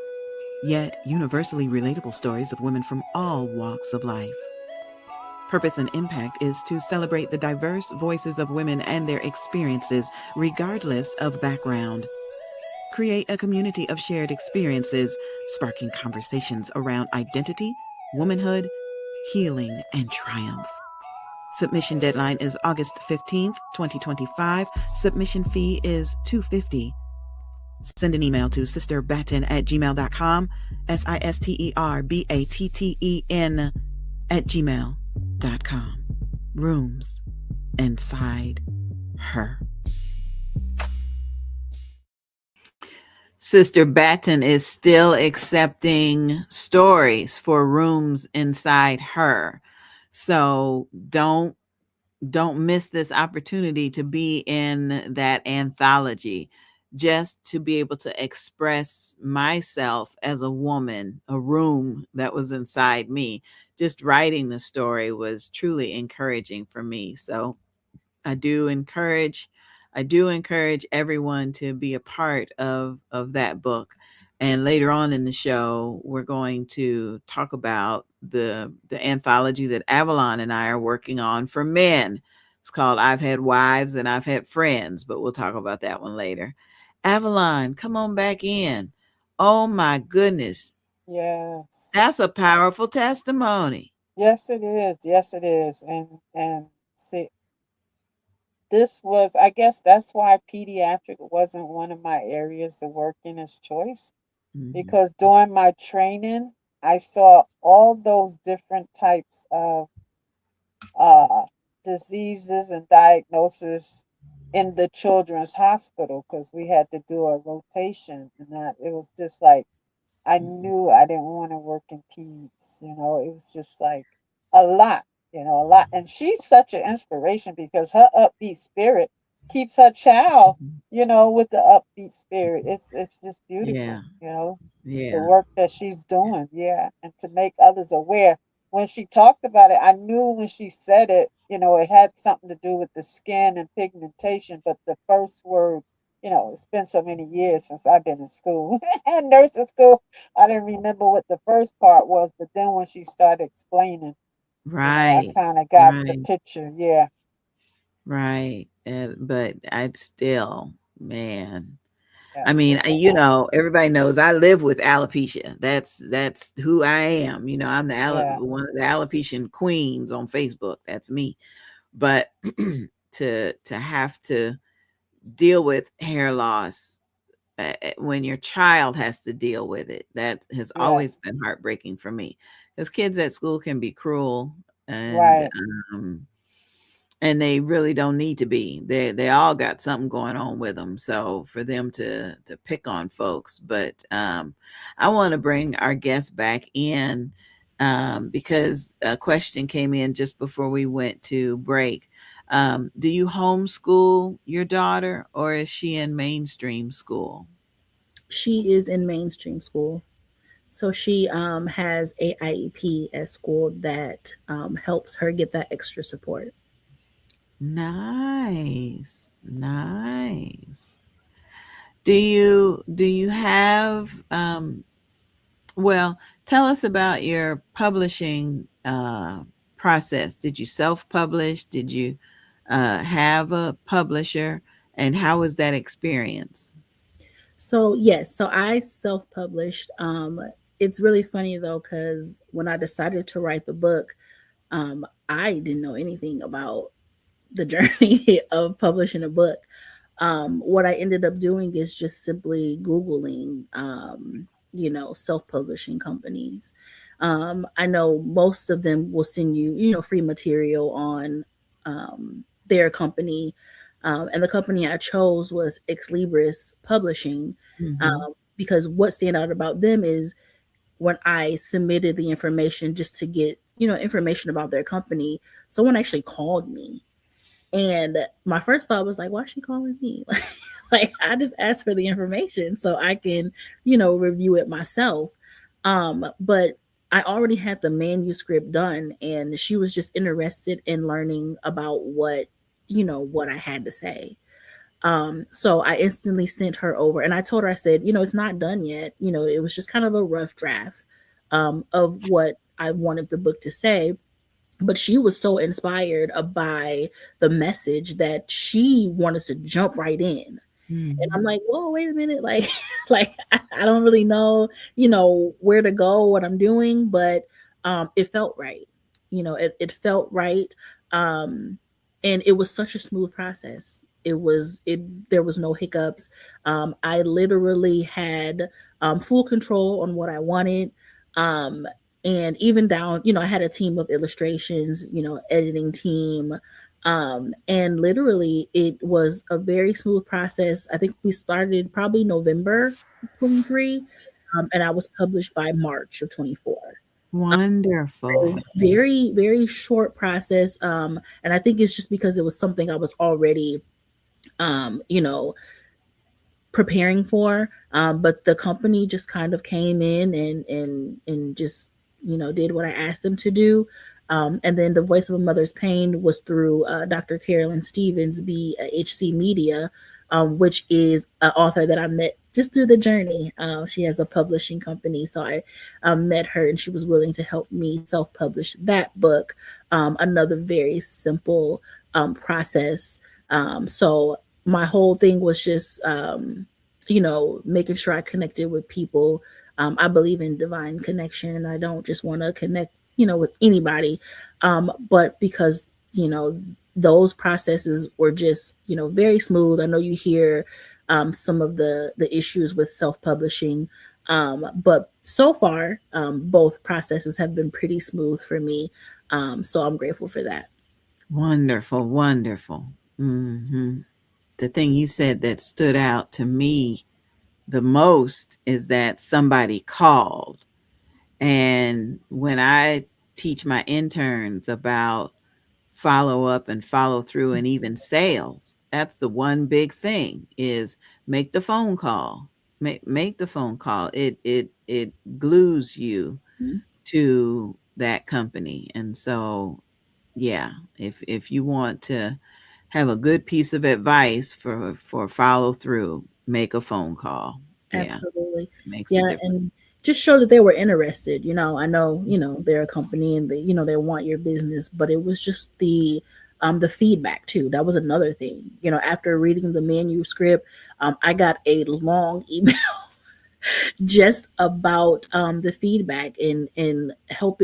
Speaker 2: yet universally relatable stories of women from all walks of life. Purpose and Impact is to celebrate the diverse voices of women and their experiences, regardless of background. Create a community of shared experiences, sparking conversations around identity, womanhood, healing, and triumph. Submission deadline is August 15th, 2025. Submission fee is $250. Send an email to sisterbatten@gmail.com, sisterbatten @gmail.com. Rooms Inside Her. Sister Batten is still accepting stories for Rooms Inside Her. So don't miss this opportunity to be in that anthology, just to be able to express myself as a woman, a room that was inside me. Just writing the story was truly encouraging for me. So I do encourage everyone to be a part of that book. And later on in the show, we're going to talk about the anthology that Avalon and I are working on for men. It's called I've Had Wives and I've Had Friends, but we'll talk about that one later. Avalon, come on back in. Oh my goodness. That's
Speaker 3: Yes.
Speaker 2: a powerful testimony.
Speaker 3: Yes, it is. Yes, it is. And see, this was, I guess that's why pediatric wasn't one of my areas to work in as choice,
Speaker 2: Mhm.
Speaker 3: because during my training, I saw all those different types of uh, diseases and diagnosis in the children's hospital because we had to do a rotation, and that it was just like I knew I didn't want to work in peds. It was just like a lot, a lot. And she's such an inspiration because her upbeat spirit keeps her child,
Speaker 2: Mhm.
Speaker 3: with the upbeat spirit. It's just
Speaker 2: Yeah.
Speaker 3: beautiful, the
Speaker 2: Yeah.
Speaker 3: work that she's doing, yeah, and to make others aware. When she talked about it, I knew when she said it, it had something to do with the skin and pigmentation, but the first word, it's been so many years since I've been in school and nursing school. I didn't remember what the first part was, but then when she started explaining, I
Speaker 2: Right.
Speaker 3: kind of got the
Speaker 2: Right.
Speaker 3: picture. Yeah,
Speaker 2: Right. But I'd still, man.
Speaker 3: yeah,
Speaker 2: I mean,
Speaker 3: it's a lot.
Speaker 2: everybody knows I live with alopecia. That's who I am. I'm the
Speaker 3: Yeah,
Speaker 2: one of the alopecia queens on Facebook. That's me. But to have to deal with hair loss when your child has to deal with it, that has always
Speaker 3: yes,
Speaker 2: been heartbreaking for me. Because kids at school can be cruel, and
Speaker 3: right.
Speaker 2: um, and they really don't need to be. They all got something going on with them. So for them to pick on folks, but I want to bring our guest back in because a question came in just before we went to break. Do you homeschool your daughter, or is she in mainstream school?
Speaker 4: She is in mainstream school. So she has a IEP at school that helps her get that extra support.
Speaker 2: Nice, nice. Do you have well, tell us about your publishing process. Did you self-publish? Did you have a publisher? And how was that experience?
Speaker 4: So yes, so I self-published. It's really funny though, because when I decided to write the book, I didn't know anything about the journey of publishing a book. What I ended up doing is just simply Googling, self-publishing companies. I know most of them will send you, free material on their company. And the company I chose was Ex Libris Publishing,
Speaker 2: Hmm.
Speaker 4: because what stand out about them is when I submitted the information just to get, information about their company, someone actually called me. And my first thought was like, why is she calling me? Like I just asked for the information so I can, review it myself. But I already had the manuscript done and she was just interested in learning about what I had to say. So I instantly sent her over and I told her, I said, it's not done yet. It was just kind of a rough draft of what I wanted the book to say. But she was so inspired by the message that she wanted to jump right in. And I'm
Speaker 2: Mhm.
Speaker 4: like, whoa, wait a minute. Like, like I don't really know, where to go, what I'm doing, but it felt right. It felt right. Um, and it was such a smooth process. There was no hiccups. I literally had full control on what I wanted. Um, and even down, I had a team of illustrations, editing team, and literally, it was a very smooth process. I think we started probably November 23, and I was published by March of 24.
Speaker 2: Wonderful.
Speaker 4: So very, very short process. And I think it's just because it was something I was already, um, you know, preparing for. But the company just kind of came in and just did what I asked them to do. And then the Voice of a Mother's Pain was through Dr. Carolyn Stevens, HC Media, which is an author that I met just through the journey. She has a publishing company, so I met her, and she was willing to help me self-publish that book. Another very simple process. So my whole thing was just making sure I connected with people. I believe in divine connection and I don't just want to connect with anybody. But because those processes were just very smooth. I know you hear some of the issues with self-publishing, but so far both processes have been pretty smooth for me. So I'm grateful for that.
Speaker 2: Wonderful. Wonderful. The thing you said that stood out to me the most is that somebody called. And when I teach my interns about follow up and follow through and even sales, that's the one big thing is make the phone call. Make the phone call. It glues you
Speaker 4: Mhm.
Speaker 2: to that company. And so yeah, if you want to have a good piece of advice for follow through, make a phone call. Yeah,
Speaker 4: Absolutely.
Speaker 2: makes a
Speaker 4: Yeah,
Speaker 2: difference.
Speaker 4: and just show that they were interested. I know, they're a company and they want your business, but it was just the feedback too. That was another thing. After reading the manuscript, I got a long email just about the feedback and help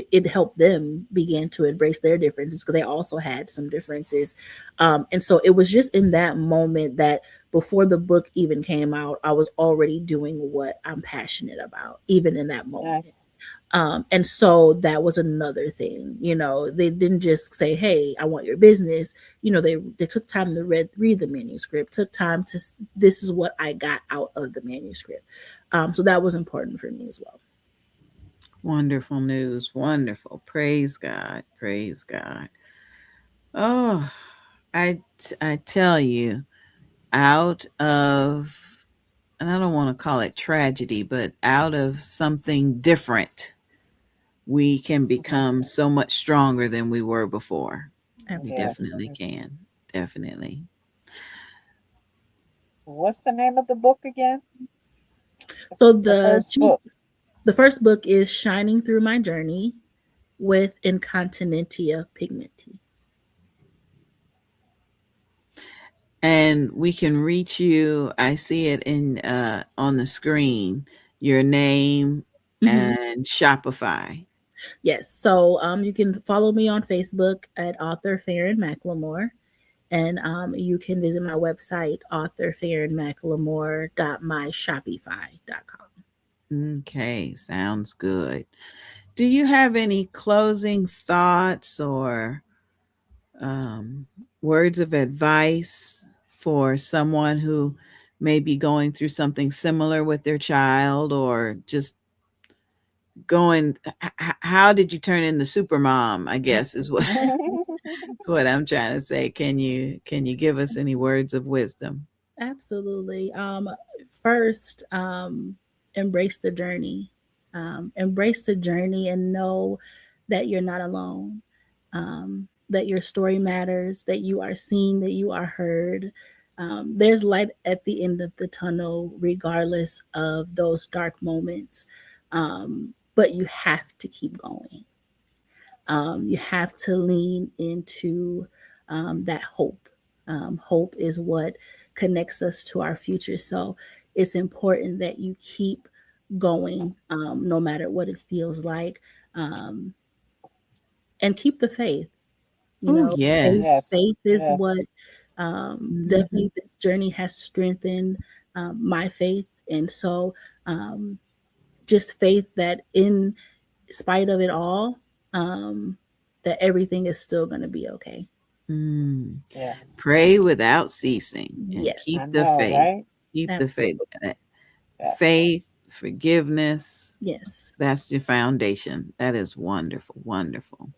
Speaker 4: them begin to embrace their differences because they also had some differences. And so it was just in that moment that before the book even came out, I was already doing what I'm passionate about, even in that moment.
Speaker 3: Yes.
Speaker 4: And so that was another thing. They didn't just say, "Hey, I want your business." They took time to read the manuscript, took time to. This is what I got out of the manuscript. So that was important for me as well.
Speaker 2: Wonderful news. Wonderful. Praise God. Praise God. Oh, I tell you, out of, and I don't want to call it tragedy, but out of something different, we can
Speaker 3: Mhm.
Speaker 2: become so much stronger than we were before. We
Speaker 3: Yes.
Speaker 4: Absolutely.
Speaker 2: definitely can. Definitely.
Speaker 3: What's the name of the book again?
Speaker 4: So
Speaker 3: The first book.
Speaker 4: the first book is "Shining Through My Journey" with Incontinentia pigmenti.
Speaker 2: And we can reach you. I see it in on the screen, your name
Speaker 4: Mhm.
Speaker 2: and Shopify.
Speaker 4: Yes. So you can follow me on Facebook at author Farron McLemore. And you can visit my website, authorfarronmclemore.myshopify.com.
Speaker 2: Okay, sounds good. Do you have any closing thoughts or um, words of advice for someone who may be going through something similar with their child or just going, how did you turn into super mom, I guess is what is what I'm trying to say. Can you give us any words of wisdom?
Speaker 4: Absolutely. First, embrace the journey. Embrace the journey and know that you're not alone. That your story matters, that you are seen, that you are heard. There's light at the end of the tunnel, regardless of those dark moments. But you have to keep going. You have to lean into that hope. Hope is what connects us to our future. So it's important that you keep going, no matter what it feels like, um, and keep the faith. You
Speaker 2: Oh,
Speaker 4: know, faith,
Speaker 2: yes.
Speaker 3: Yes,
Speaker 4: faith is
Speaker 3: yes.
Speaker 4: what definitely this journey has strengthened my faith. And so just faith that in spite of it all, that everything is still going to be okay.
Speaker 2: Mm.
Speaker 3: Yes.
Speaker 2: Pray without ceasing and
Speaker 4: Yes,
Speaker 2: keep
Speaker 3: I
Speaker 2: the
Speaker 3: know,
Speaker 2: faith.
Speaker 3: right?
Speaker 2: Keep the faith.
Speaker 4: absolutely.
Speaker 3: Yeah.
Speaker 2: Faith, forgiveness,
Speaker 4: Yes.
Speaker 2: that's your foundation. That is wonderful. Wonderful.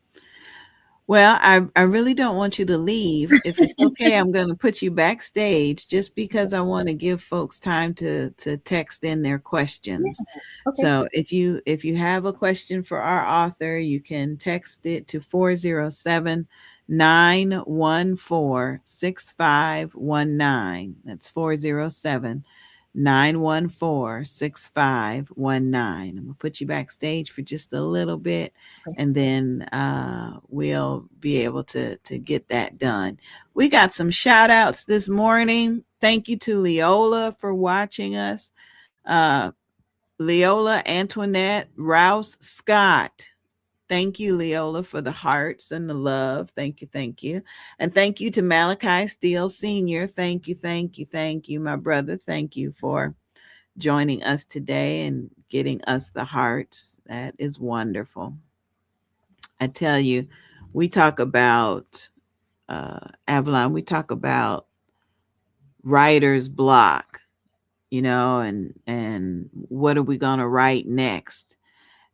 Speaker 2: Well, I really don't want you to leave. If it's okay, I'm going to put you backstage just because I want to give folks time to text in their questions.
Speaker 4: Okay.
Speaker 2: So if you have a question for our author, you can text it to 407-914-6519. That's 407-914-6519. I'm going to put you backstage for just a little bit, and then we'll be able to get that done. We got some shout outs this morning. Thank you to Leola for watching us. Leola Antoinette Rouse Scott. Thank you, Leola, for the hearts and the love. Thank you, thank you. And thank you to Malachi Steele Sr. Thank you, thank you, thank you, my brother. Thank you for joining us today and getting us the hearts. That is wonderful. I tell you, we talk about Avalon, we talk about writer's block, and what are we going to write next?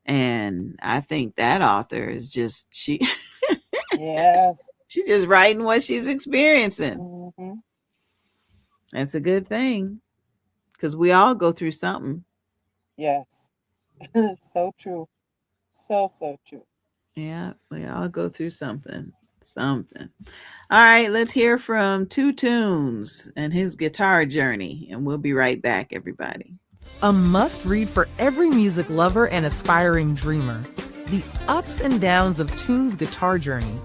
Speaker 2: And I think that author is just,
Speaker 3: Yes.
Speaker 2: she's just writing what she's experiencing.
Speaker 3: Mm-hmm.
Speaker 2: That's a good thing, because we all go through something.
Speaker 3: Yes. So true. So true.
Speaker 2: Yeah, we all go through something. All right, let's hear from Two Tunes and his guitar journey, and we'll be right back, everybody.
Speaker 5: A must-read for every music lover and aspiring dreamer. The ups and downs of Toon's guitar journey.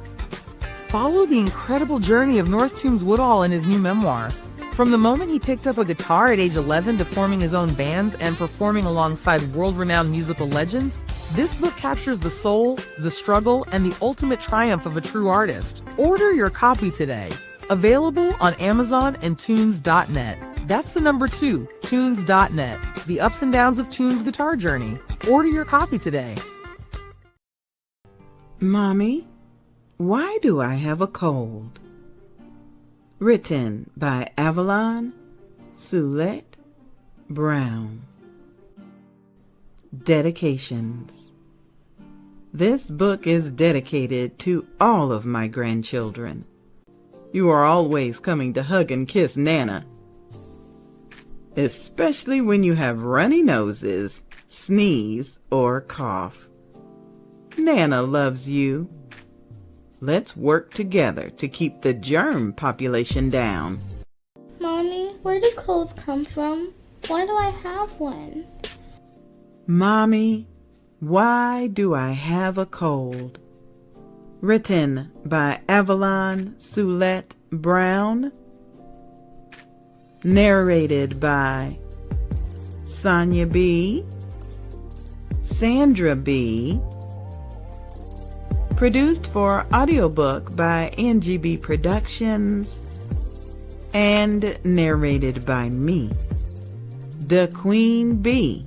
Speaker 5: Follow the incredible journey of North Toombs Woodall in his new memoir. From the moment he picked up a guitar at age 11 to forming his own bands and performing alongside world-renowned musical legends, this book captures the soul, the struggle, and the ultimate triumph of a true artist. Order your copy today. Available on Amazon and Tunes.net. That's the number 2, Tunes.net. The ups and downs of Toon's guitar journey. Order your copy today.
Speaker 2: Mommy, why do I have a cold? Written by Avalon Soulette Brown. Dedications. This book is dedicated to all of my grandchildren. You are always coming to hug and kiss Nana, especially when you have runny noses, sneeze, or cough. Nana loves you. Let's work together to keep the germ population down.
Speaker 6: Mommy, where do colds come from? Why do I have one?
Speaker 2: Mommy, why do I have a cold? Written by Avalon Soulette Brown. Narrated by Sonia B., Sandra B., produced for audiobook by Angie BEE Productions, and narrated by me, the Queen Bee,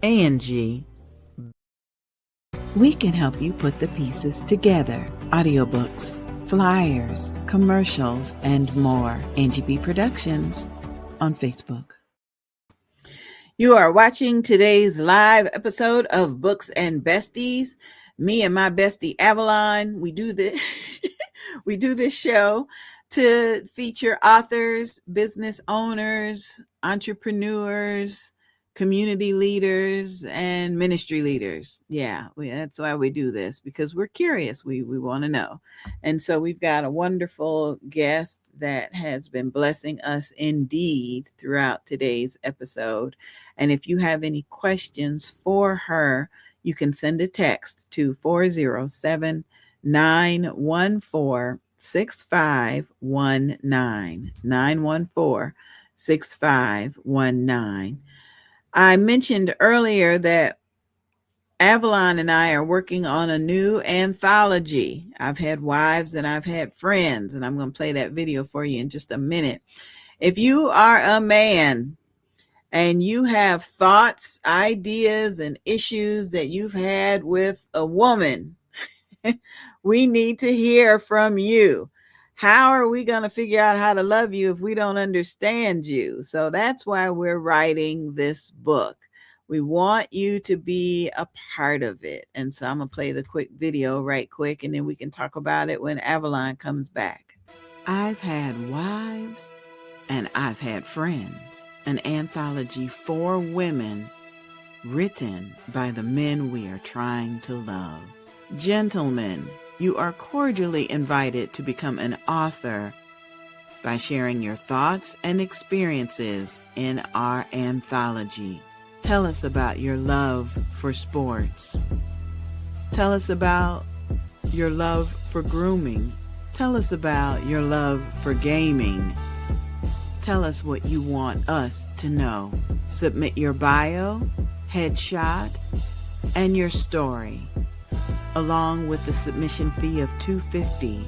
Speaker 2: Angie. We can help you put the pieces together. Audiobooks, flyers, commercials, and more. Angie BEE Productions on Facebook. You are watching today's live episode of Books and Besties. Me and my bestie Avalon, we do this we do this show to feature authors, business owners, entrepreneurs, community leaders, and ministry leaders. Yeah, that's why we do this, because we're curious. We want to know. And so we've got a wonderful guest that has been blessing us indeed throughout today's episode. And if you have any questions for her, you can send a text to 407 914 6519. 914 6519. I mentioned earlier that Avalon and I are working on a new anthology. I've had wives and I've had friends, and I'm going to play that video for you in just a minute. If you are a man and you have thoughts, ideas, and issues that you've had with a woman, we need to hear from you. How are we going to figure out how to love you if we don't understand you? So that's why we're writing this book. We want you to be a part of it. And so I'm going to play the quick video right quick, and then we can talk about it when Avalon comes back. I've had wives and I've had friends. An anthology for women written by the men we are trying to love. Gentlemen, you are cordially invited to become an author by sharing your thoughts and experiences in our anthology. Tell us about your love for sports. Tell us about your love for grooming. Tell us about your love for gaming. Tell us what you want us to know. Submit your bio, headshot, and your story, along with the submission fee of $250.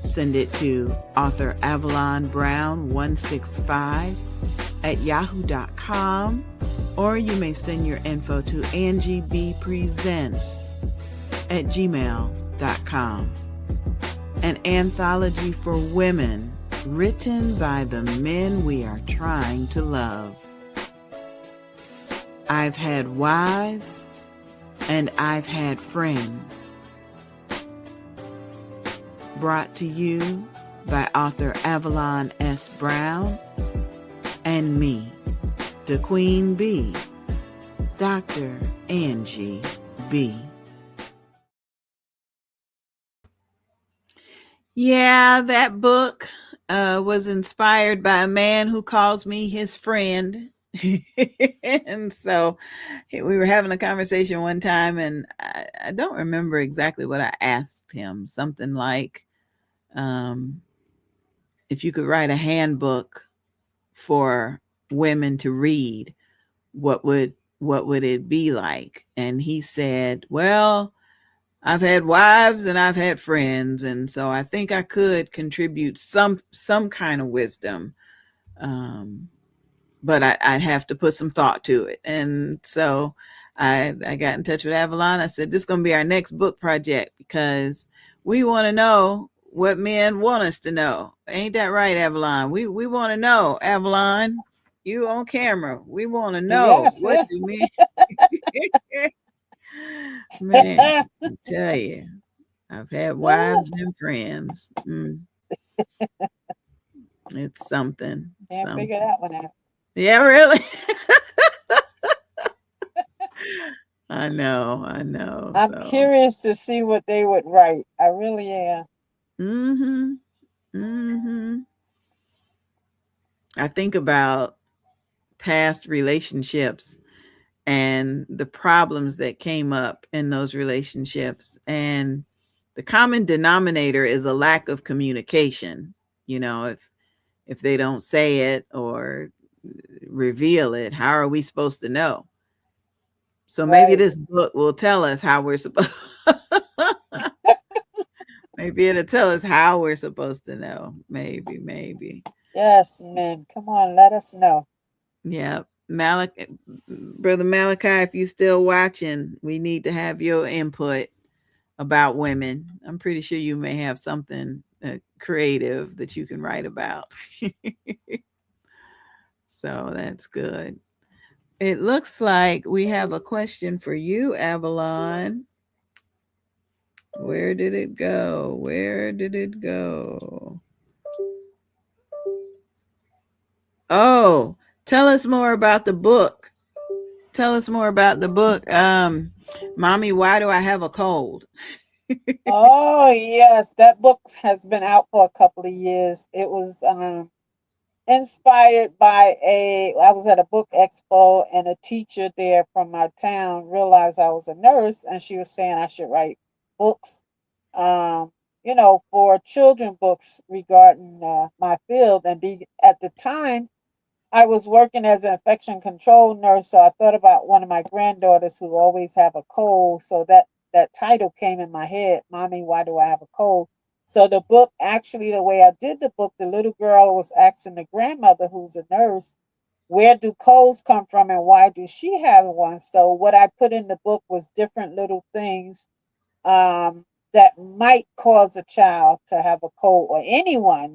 Speaker 2: Send it to Author Avalon Brown 165 at yahoo.com, or you may send your info to Angie BEE Presents at gmail.com. An anthology for women written by the men we are trying to love. I've had wives and I've had friends. Brought to you by author Avalon S. Brown and me, the Queen Bee, Dr. Angie BEE. Yeah, that book was inspired by a man who calls me his friend. And so we were having a conversation one time, and I don't remember exactly what I asked him. Something like, if you could write a handbook for women to read, what would it be like? And he said, well, I've had wives and I've had friends, and so I think I could contribute some kind of wisdom, but I'd have to put some thought to it. And so I got in touch with Avalon. I said, this is going to be our next book project, because we want to know what men want us to know. Ain't that right, Avalon? We want to know, Avalon. You on camera. We want to know.
Speaker 3: Yes,
Speaker 2: What
Speaker 3: yes.
Speaker 2: do men? Man, I tell you, I've had wives and friends. It's something.
Speaker 3: Can't figure that one out.
Speaker 2: Yeah, really. I know.
Speaker 3: I'm curious to see what they would write. I really am.
Speaker 2: I think about past relationships and the problems that came up in those relationships, and the common denominator is a lack of communication. You know, if they don't say it or reveal it, how are we supposed to know? So maybe this book will tell us how we're supposed maybe it'll tell us how we're supposed to know. Maybe.
Speaker 3: Yes, men. Come on, let us know.
Speaker 2: Yeah. Brother Malachi, if you're still watching, we need to have your input about women. I'm pretty sure you may have something creative that you can write about. So that's good. It looks like we have a question for you, Avalon. Where did it go? Where did it go? Oh, tell us more about the book. Tell us more about the book. Mommy, why do I have a cold?
Speaker 3: Oh, yes, that book has been out for a couple of years. It was inspired by I was at a book expo, and a teacher there from my town realized I was a nurse, and she was saying I should write books, um, for children books regarding my field. And at the time, I was working as an infection control nurse, so I thought about one of my granddaughters who always have a cold. So that title came in my head, "Mommy, why do I have a cold?" So the book, actually, the way I did the book, the little girl was asking the grandmother, who's a nurse, where do colds come from and why do she have one? So what I put in the book was different little things um, that might cause a child to have a cold, or anyone,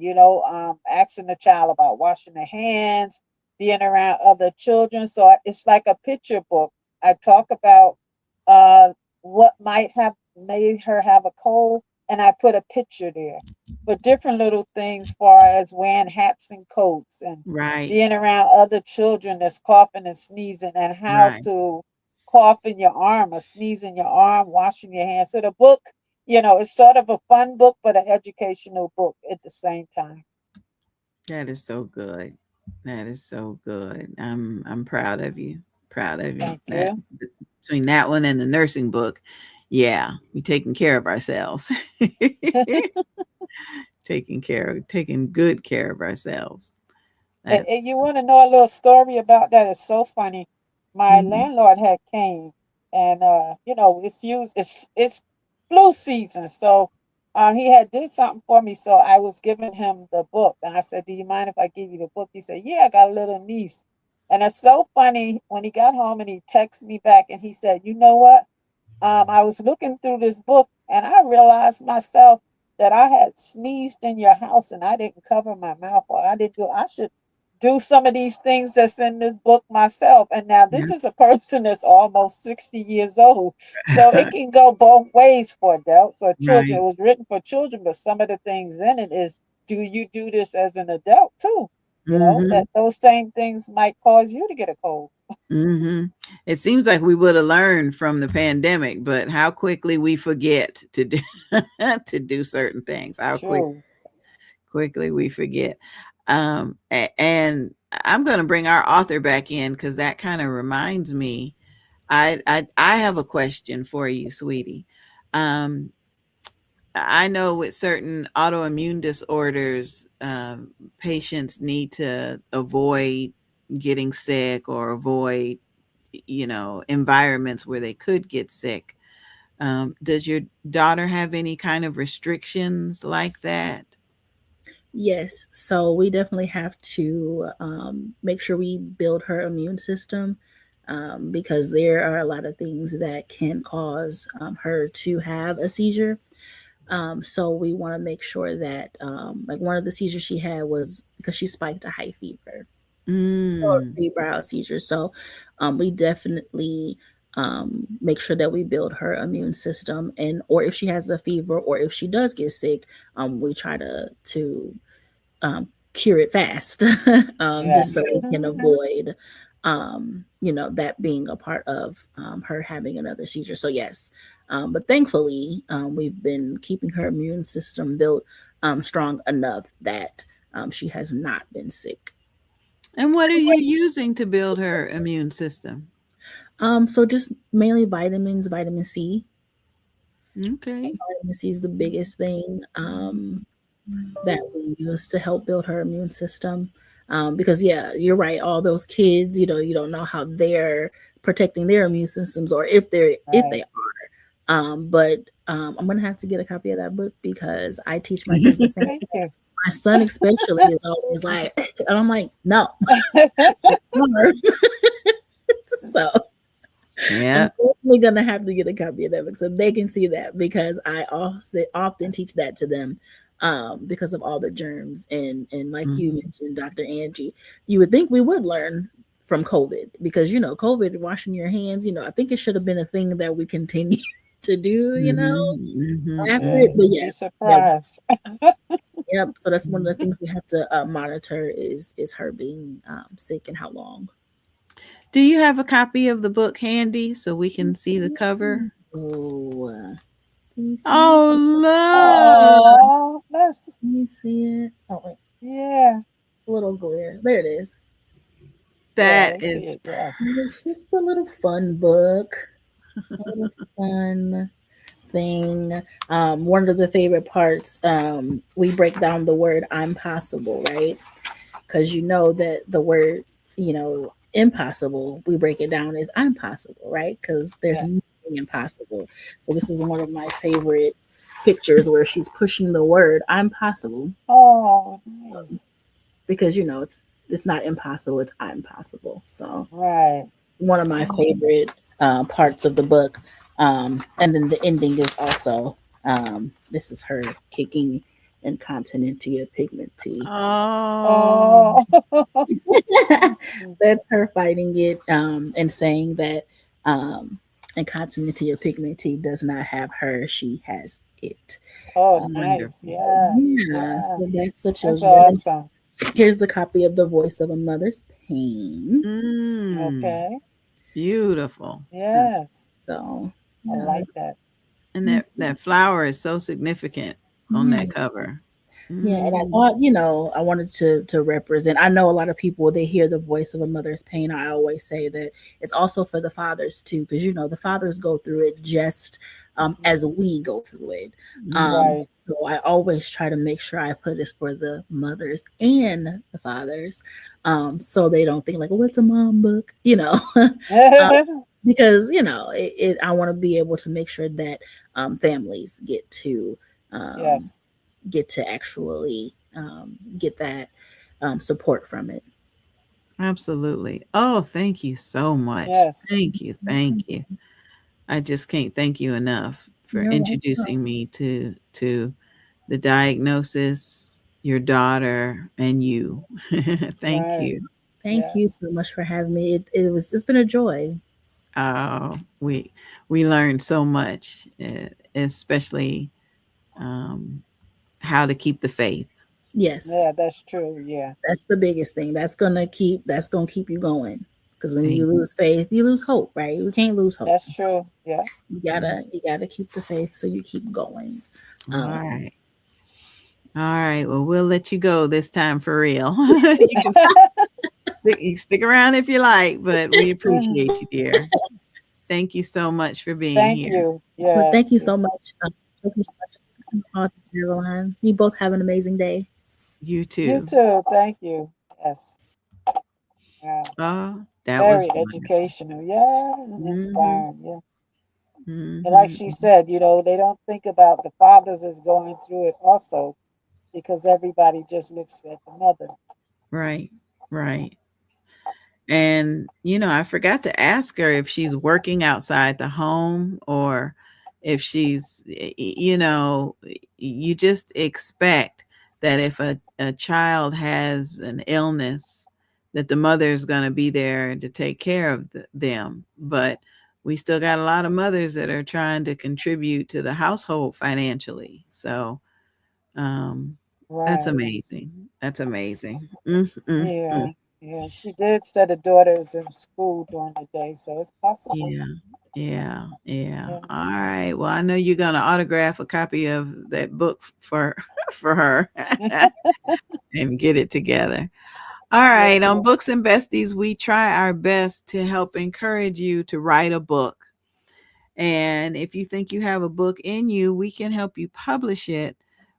Speaker 3: asking the child about washing their hands, being around other children. So it's like a picture book. I talk about uh, what might have made her have a cold, and I put a picture there for different little things, far as wearing hats and coats and
Speaker 2: Right,
Speaker 3: being around other children that's coughing and sneezing, and how
Speaker 2: right.
Speaker 3: to cough in your arm or sneeze in your arm, washing your hands. So the book, it's sort of a fun book, but an educational book at the same time.
Speaker 2: That is so good. That is so good. I'm proud of you. Proud of you.
Speaker 3: Thank
Speaker 2: That
Speaker 3: you.
Speaker 2: between that one and the nursing book, yeah, we taking care of ourselves. Taking good care of ourselves. That's
Speaker 3: And you want to know a little story about that? It's so funny. My
Speaker 2: mhm.
Speaker 3: landlord had came, and it's flu season, so he had did something for me. So I was giving him the book, and I said, "Do you mind if I give you the book?" He said, "Yeah, I got a little niece." And it's so funny when he got home and he texted me back, and he said, "You know what? I was looking through this book and I realized myself that I had sneezed in your house and I didn't cover my mouth, or I should do some of these things that's in this book myself." And now this
Speaker 2: Yeah.
Speaker 3: is a person that's almost 60 years old. So it can go both ways for adults or children. It
Speaker 2: Right.
Speaker 3: was written for children, but some of the things in it is, do you do this as an adult too?
Speaker 2: Mhm.
Speaker 3: That those same things might cause you to get a cold.
Speaker 2: Mhm. It seems like we would have learned from the pandemic, but how quickly we forget to do to do certain things. How
Speaker 3: True.
Speaker 2: quickly we forget. And I'm going to bring our author back in because that kind of reminds me. I have a question for you, sweetie. Um, I know with certain autoimmune disorders, patients need to avoid getting sick or avoid, environments where they could get sick. Does your daughter have any kind of restrictions like that?
Speaker 4: Yes, so we definitely have to make sure we build her immune system, because there are a lot of things that can cause her to have a seizure. So we want to make sure that, like, one of the seizures she had was because she spiked a high fever, so it's
Speaker 2: Mm,
Speaker 4: febrile seizure. So we definitely make sure that we build her immune system, and or if she has a fever or if she does get sick, we try to cure it fast, just so
Speaker 3: Yes.
Speaker 4: we can avoid, that being a part of her having another seizure. So yes, but thankfully, we've been keeping her immune system built strong enough that she has not been sick.
Speaker 2: and what are you using to build her immune system?
Speaker 4: So just mainly vitamins, vitamin C.
Speaker 2: Okay.
Speaker 4: Vitamin C is the biggest thing. That we use to help build her immune system. Because yeah, you're right. All those kids, you don't know how they're protecting their immune systems, or if they
Speaker 3: Right.
Speaker 4: are. But I'm gonna have to get a copy of that book because I teach my kids the same.
Speaker 3: Thank you.
Speaker 4: My son especially is always like, and I'm like, no. So I'm
Speaker 2: Yeah.
Speaker 4: definitely gonna have to get a copy of that book so they can see that, because I also often teach that to them, because of all the germs, and like you
Speaker 2: Mhm.
Speaker 4: mentioned, Dr. Angie, you would think we would learn from COVID, because COVID, washing your hands, I think it should have been a thing that we continue to do, after
Speaker 3: Yeah,
Speaker 4: it. But
Speaker 3: you'd be
Speaker 4: yeah, yeah,
Speaker 3: surprised.
Speaker 4: yep. So that's one of the things we have to monitor is her being sick and how long.
Speaker 2: Do you have a copy of the book handy so we can see the cover?
Speaker 4: Oh, can you see it?
Speaker 2: Oh, look.
Speaker 3: Oh, that's
Speaker 4: Can you see it? Oh wait,
Speaker 3: yeah.
Speaker 4: it's a little glare. There it is.
Speaker 3: Yeah,
Speaker 2: That
Speaker 3: I see
Speaker 2: is
Speaker 3: it. Yes.
Speaker 4: It's just a little fun book, a little fun thing. One of the favorite parts, we break down the word "I'm possible," right? Because that the word, impossible, we break it down as "I'm possible," right? Because there's
Speaker 3: Yes.
Speaker 4: nothing impossible. So this is one of my favorite pictures where she's pushing the word "I'm possible,"
Speaker 3: Oh, nice.
Speaker 4: because it's not impossible, it's "I'm possible." So
Speaker 3: Right.
Speaker 4: one of my favorite parts of the book. And then the ending is also, this is her kicking incontinentia pigmenti.
Speaker 2: oh,
Speaker 3: Oh.
Speaker 4: That's her fighting it, and saying that incontinentia pigmenti does not have her, she has it.
Speaker 3: Oh,
Speaker 4: Uh,
Speaker 3: nice.
Speaker 2: wonderful.
Speaker 3: Yeah.
Speaker 4: yeah,
Speaker 3: Yeah.
Speaker 4: so that's the
Speaker 3: That's
Speaker 4: children. And
Speaker 3: awesome.
Speaker 4: then here's the copy of The Voice of a Mother's Pain.
Speaker 3: Okay.
Speaker 2: Beautiful.
Speaker 3: Yes.
Speaker 4: So,
Speaker 3: I
Speaker 4: yeah,
Speaker 3: like that.
Speaker 2: And that flower is so significant on
Speaker 4: yeah.
Speaker 2: that cover.
Speaker 4: Yeah, and I
Speaker 2: Mm,
Speaker 4: thought, I wanted to represent. I know a lot of people, when they hear the voice of a mother's pain, I always say that it's also for the fathers too, because the fathers go through it just as we go through it.
Speaker 2: mm,
Speaker 3: Right.
Speaker 4: So I always try to make sure I put this for the mothers and the fathers, so they don't think like, "Oh, it's a mom book," um, because I want to be able to make sure that families um,
Speaker 3: Yes.
Speaker 4: get to actually get that support from it.
Speaker 2: absolutely. Oh, thank you so much.
Speaker 3: Yes.
Speaker 2: Thank you. Thank you. I just can't thank you enough for
Speaker 4: You're welcome.
Speaker 2: introducing me to the diagnosis, your daughter, and you. Thank
Speaker 3: Right.
Speaker 2: you.
Speaker 4: Thank you
Speaker 3: Yes.
Speaker 4: so much for having me. It's been a joy.
Speaker 2: Oh, we learned so much, especially um, how to keep the faith.
Speaker 4: Yes,
Speaker 3: Yeah, that's true. Yeah.
Speaker 4: that's the biggest thing. That's gonna keep you going. Because when you
Speaker 2: Thank
Speaker 4: lose faith, you lose hope, right? We can't lose hope.
Speaker 3: That's true. Yeah.
Speaker 4: You gotta keep the faith so you keep going.
Speaker 2: All
Speaker 4: Um,
Speaker 2: right. All right. Well, we'll let you go this time for real. You can stick around if you like, but we appreciate you, dear. Thank you so much for being
Speaker 3: Thank
Speaker 2: here.
Speaker 3: you.
Speaker 4: but thank
Speaker 3: Yes.
Speaker 4: you so
Speaker 3: Yes.
Speaker 4: much. Thank you so much, Author Avalon. You both have an amazing day.
Speaker 2: You
Speaker 3: You
Speaker 2: too.
Speaker 3: too. Thank you. Yes. Yeah.
Speaker 2: Oh, that was
Speaker 3: Very
Speaker 2: wonderful.
Speaker 3: educational. Yeah. And
Speaker 2: Hmm.
Speaker 3: inspiring. Yeah. And like she
Speaker 2: Hmm.
Speaker 3: said, they don't think about the fathers is going through it also because everybody just looks at the mother.
Speaker 2: Right. Right. And, I forgot to ask her if she's working outside the home or if she's, you just expect that if a child has an illness, that the mother is going to be there to take care of them. But we still got a lot of mothers that are trying to contribute to the household financially. So um, that's
Speaker 3: Right.
Speaker 2: amazing. That's amazing. Mm, mm, mm.
Speaker 3: Yeah. Yeah. She did say the daughter is in school during the day, so it's possible.
Speaker 2: Yeah. Yeah, yeah.
Speaker 3: Yeah.
Speaker 2: All right. Well, I know you're gonna autograph a copy of that book for for her and get it together. All
Speaker 3: Yeah.
Speaker 2: right. On Books and Besties, we try our best to help encourage you to write a book. And if you think you have a book in you, we can help you publish it.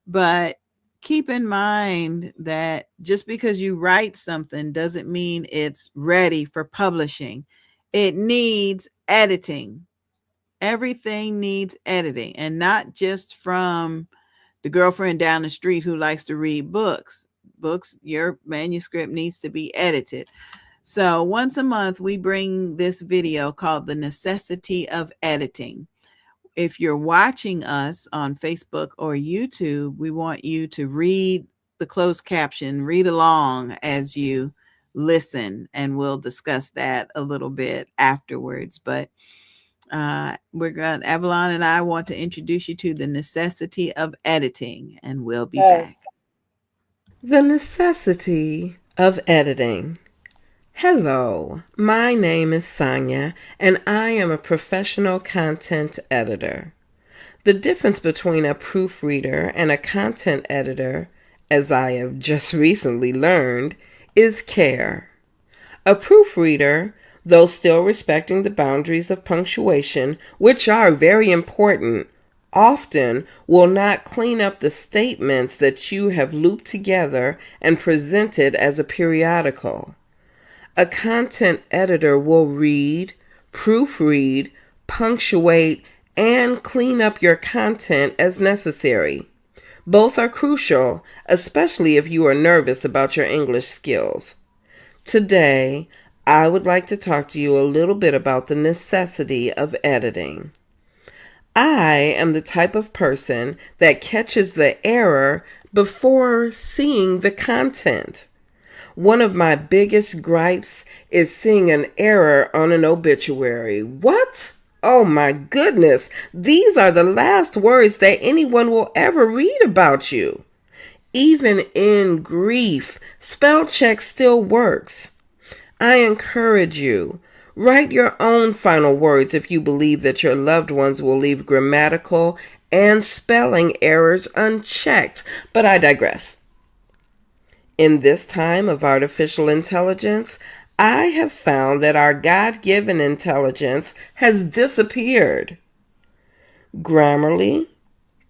Speaker 2: But keep in mind that just because you write something doesn't mean it's ready for publishing. It needs editing. Everything needs editing, and not just from the girlfriend down the street who likes to read books. Your manuscript needs to be edited. So once a month, we bring this video called The Necessity of Editing. If you're watching us on Facebook or YouTube, we want you to read the closed caption, read along as you listen, and we'll discuss that a little bit afterwards. But Avalon and I want to introduce you to the necessity of editing, and we'll be back.
Speaker 3: Yes.
Speaker 7: The necessity of editing. Hello, my name is Sonia, and I am a professional content editor. The difference between a proofreader and a content editor, as I have just recently learned, is care. A proofreader, though still respecting the boundaries of punctuation, which are very important, often will not clean up the statements that you have looped together and presented as a periodical. A content editor will read, proofread, punctuate, and clean up your content as necessary. Both are crucial, especially if you are nervous about your English skills. Today, I would like to talk to you a little bit about the necessity of editing. I am the type of person that catches the error before seeing the content. One of my biggest gripes is seeing an error on an obituary. What? Oh my goodness, these are the last words that anyone will ever read about you. Even in grief, spell check still works. I encourage you, write your own final words if you believe that your loved ones will leave grammatical and spelling errors unchecked, but I digress. In this time of artificial intelligence, I have found that our God-given intelligence has disappeared. Grammarly,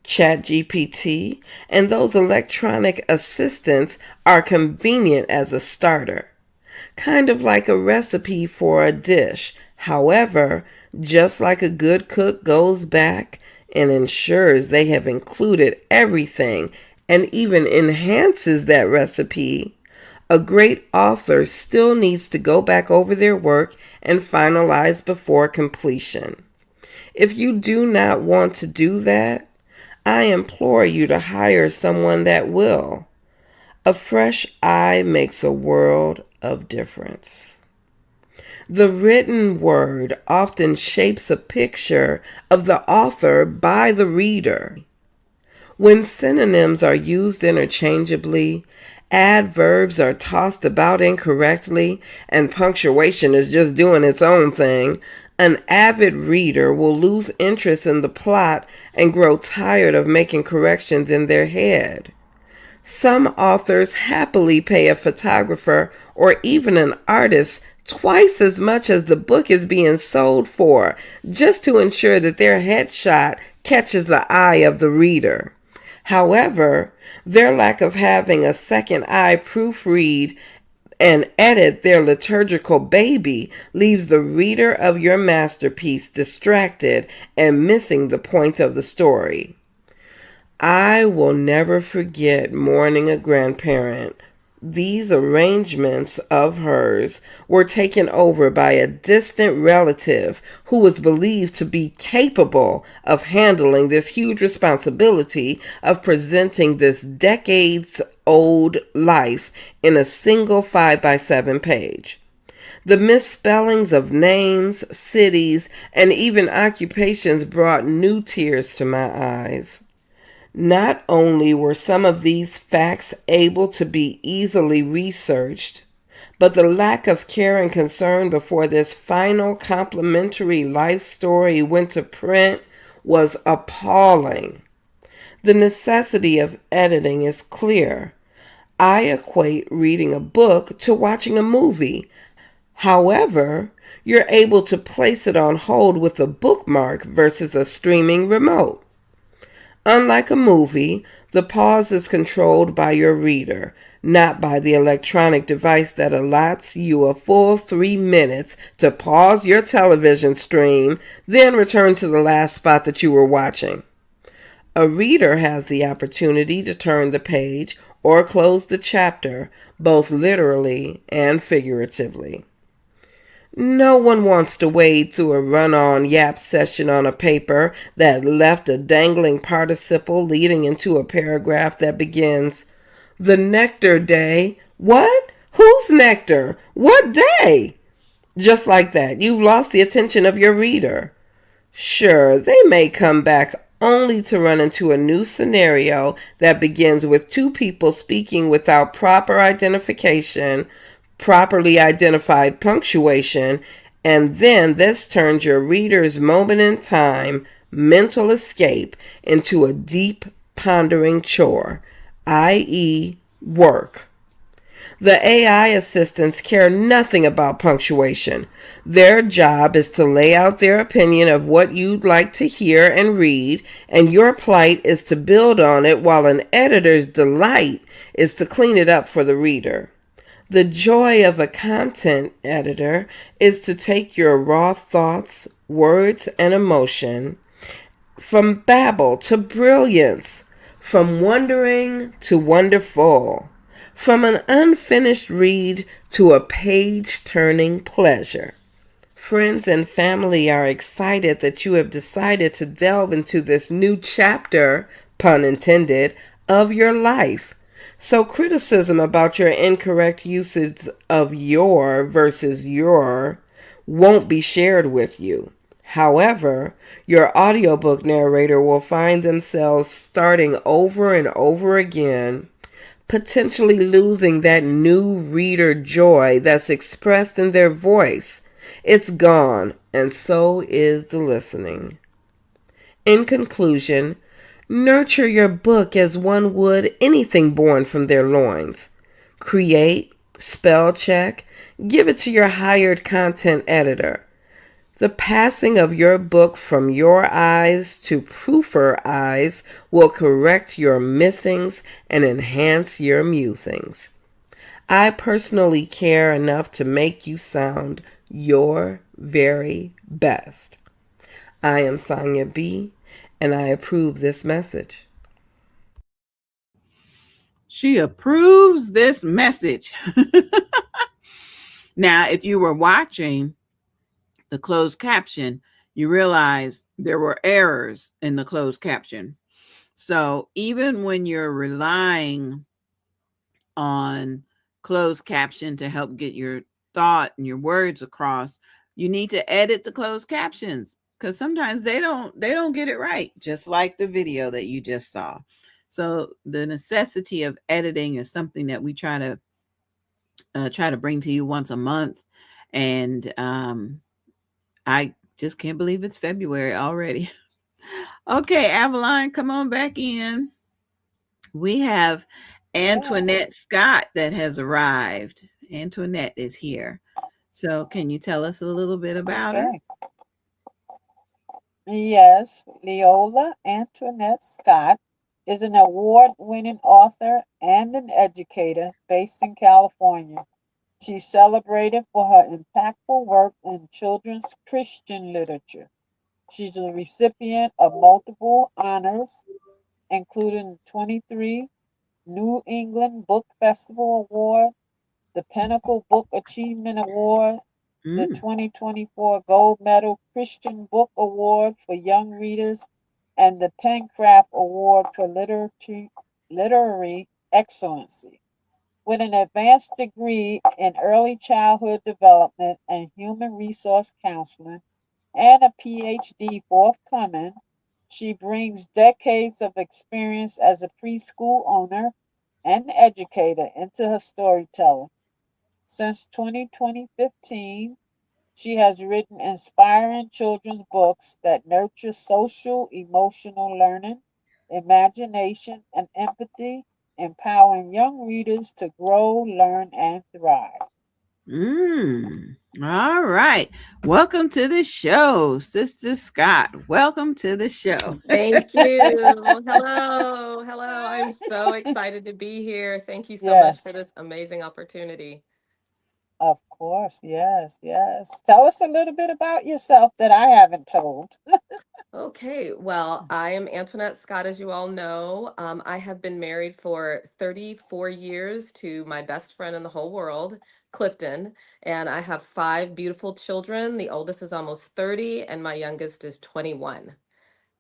Speaker 7: ChatGPT, and those electronic assistants are convenient as a starter, kind of like a recipe for a dish. However, just like a good cook goes back and ensures they have included everything and even enhances that recipe, a great author still needs to go back over their work and finalize before completion. If you do not want to do that, I implore you to hire someone that will. A fresh eye makes a world of difference. The written word often shapes a picture of the author by the reader. When synonyms are used interchangeably, adverbs are tossed about incorrectly, and punctuation is just doing its own thing, an avid reader will lose interest in the plot and grow tired of making corrections in their head. Some authors happily pay a photographer or even an artist twice as much as the book is being sold for, just to ensure that their headshot catches the eye of the reader. However, their lack of having a second eye proofread and edit their liturgical baby leaves the reader of your masterpiece distracted and missing the point of the story. I will never forget mourning a grandparent. These arrangements of hers were taken over by a distant relative who was believed to be capable of handling this huge responsibility of presenting this decades-old life in a single 5x7 page. The misspellings of names, cities, and even occupations brought new tears to my eyes. Not only were some of these facts able to be easily researched, but the lack of care and concern before this final complimentary life story went to print was appalling. The necessity of editing is clear. I equate reading a book to watching a movie. However, you're able to place it on hold with a bookmark versus a streaming remote. Unlike a movie, the pause is controlled by your reader, not by the electronic device that allots you a full 3 minutes to pause your television stream, then return to the last spot that you were watching. A reader has the opportunity to turn the page or close the chapter, both literally and figuratively. No one wants to wade through a run-on yap session on a paper that left a dangling participle leading into a paragraph that begins, "The nectar day." What? Whose nectar? What day? Just like that, you've lost the attention of your reader. Sure, they may come back only to run into a new scenario that begins with two people speaking without proper identification, properly identified punctuation, and then this turns your reader's moment in time mental escape into a deep pondering chore, i.e., work. The AI assistants care nothing about punctuation. Their job is to lay out their opinion of what you'd like to hear and read, and your plight is to build on it while an editor's delight is to clean it up for the reader. The joy of a content editor is to take your raw thoughts, words, and emotion from babble to brilliance, from wondering to wonderful, from an unfinished read to a page-turning pleasure. Friends and family are excited that you have decided to delve into this new chapter, pun intended, of your life. So criticism about your incorrect usage of your versus your won't be shared with you. However, your audiobook narrator will find themselves starting over and over again, potentially losing that new reader joy that's expressed in their voice. It's gone, and so is the listening. In conclusion, nurture your book as one would anything born from their loins. Create, spell check, give it to your hired content editor. The passing of your book from your eyes to proofer eyes will correct your missings and enhance your musings. I personally care enough to make you sound your very best. I am Angie BEE, and I approve this message.
Speaker 2: She approves this message. Now, if you were watching the closed caption, you realize there were errors in the closed caption. So even when you're relying on closed caption to help get your thought and your words across, you need to edit the closed captions because sometimes they don't get it right, just like the video that you just saw. So the necessity of editing is something that we try to bring to you once a month, and I just can't believe it's February already. Okay, Avalon, come on back in. We have Antoinette
Speaker 3: Yes.
Speaker 2: Scott that has arrived. Antoinette is here. So, can you tell us a little bit about her?
Speaker 3: Okay. Yes, Leola Antoinette Scott is an award-winning author and an educator based in California. She's celebrated for her impactful work in children's Christian literature. She's a recipient of multiple honors, including 23 New England Book Festival Award, the Pinnacle Book Achievement Award, the
Speaker 2: Mm.
Speaker 3: 2024 Gold Medal Christian Book Award for Young Readers, and the Pencraft Award for Literary Excellency. With an advanced degree in early childhood development and human resource counseling and a PhD forthcoming, she brings decades of experience as a preschool owner and educator into her storytelling. Since 2015, she has written inspiring children's books that nurture social emotional learning, imagination, and empathy, empowering young readers to grow, learn, and thrive.
Speaker 2: All right. Welcome to the show, Sister Scott. Welcome to the show.
Speaker 8: Thank you. Hello. Hello. I'm so excited to be here. Thank you so much for
Speaker 3: Yes,
Speaker 8: this amazing opportunity.
Speaker 3: of course. Yes, yes. Tell us a little bit about yourself that I haven't told.
Speaker 8: Okay, well, I am Antoinette Scott, as you all know. I have been married for 34 years to my best friend in the whole world, Clifton, and I have five beautiful children. The oldest is almost 30, and my youngest is 21,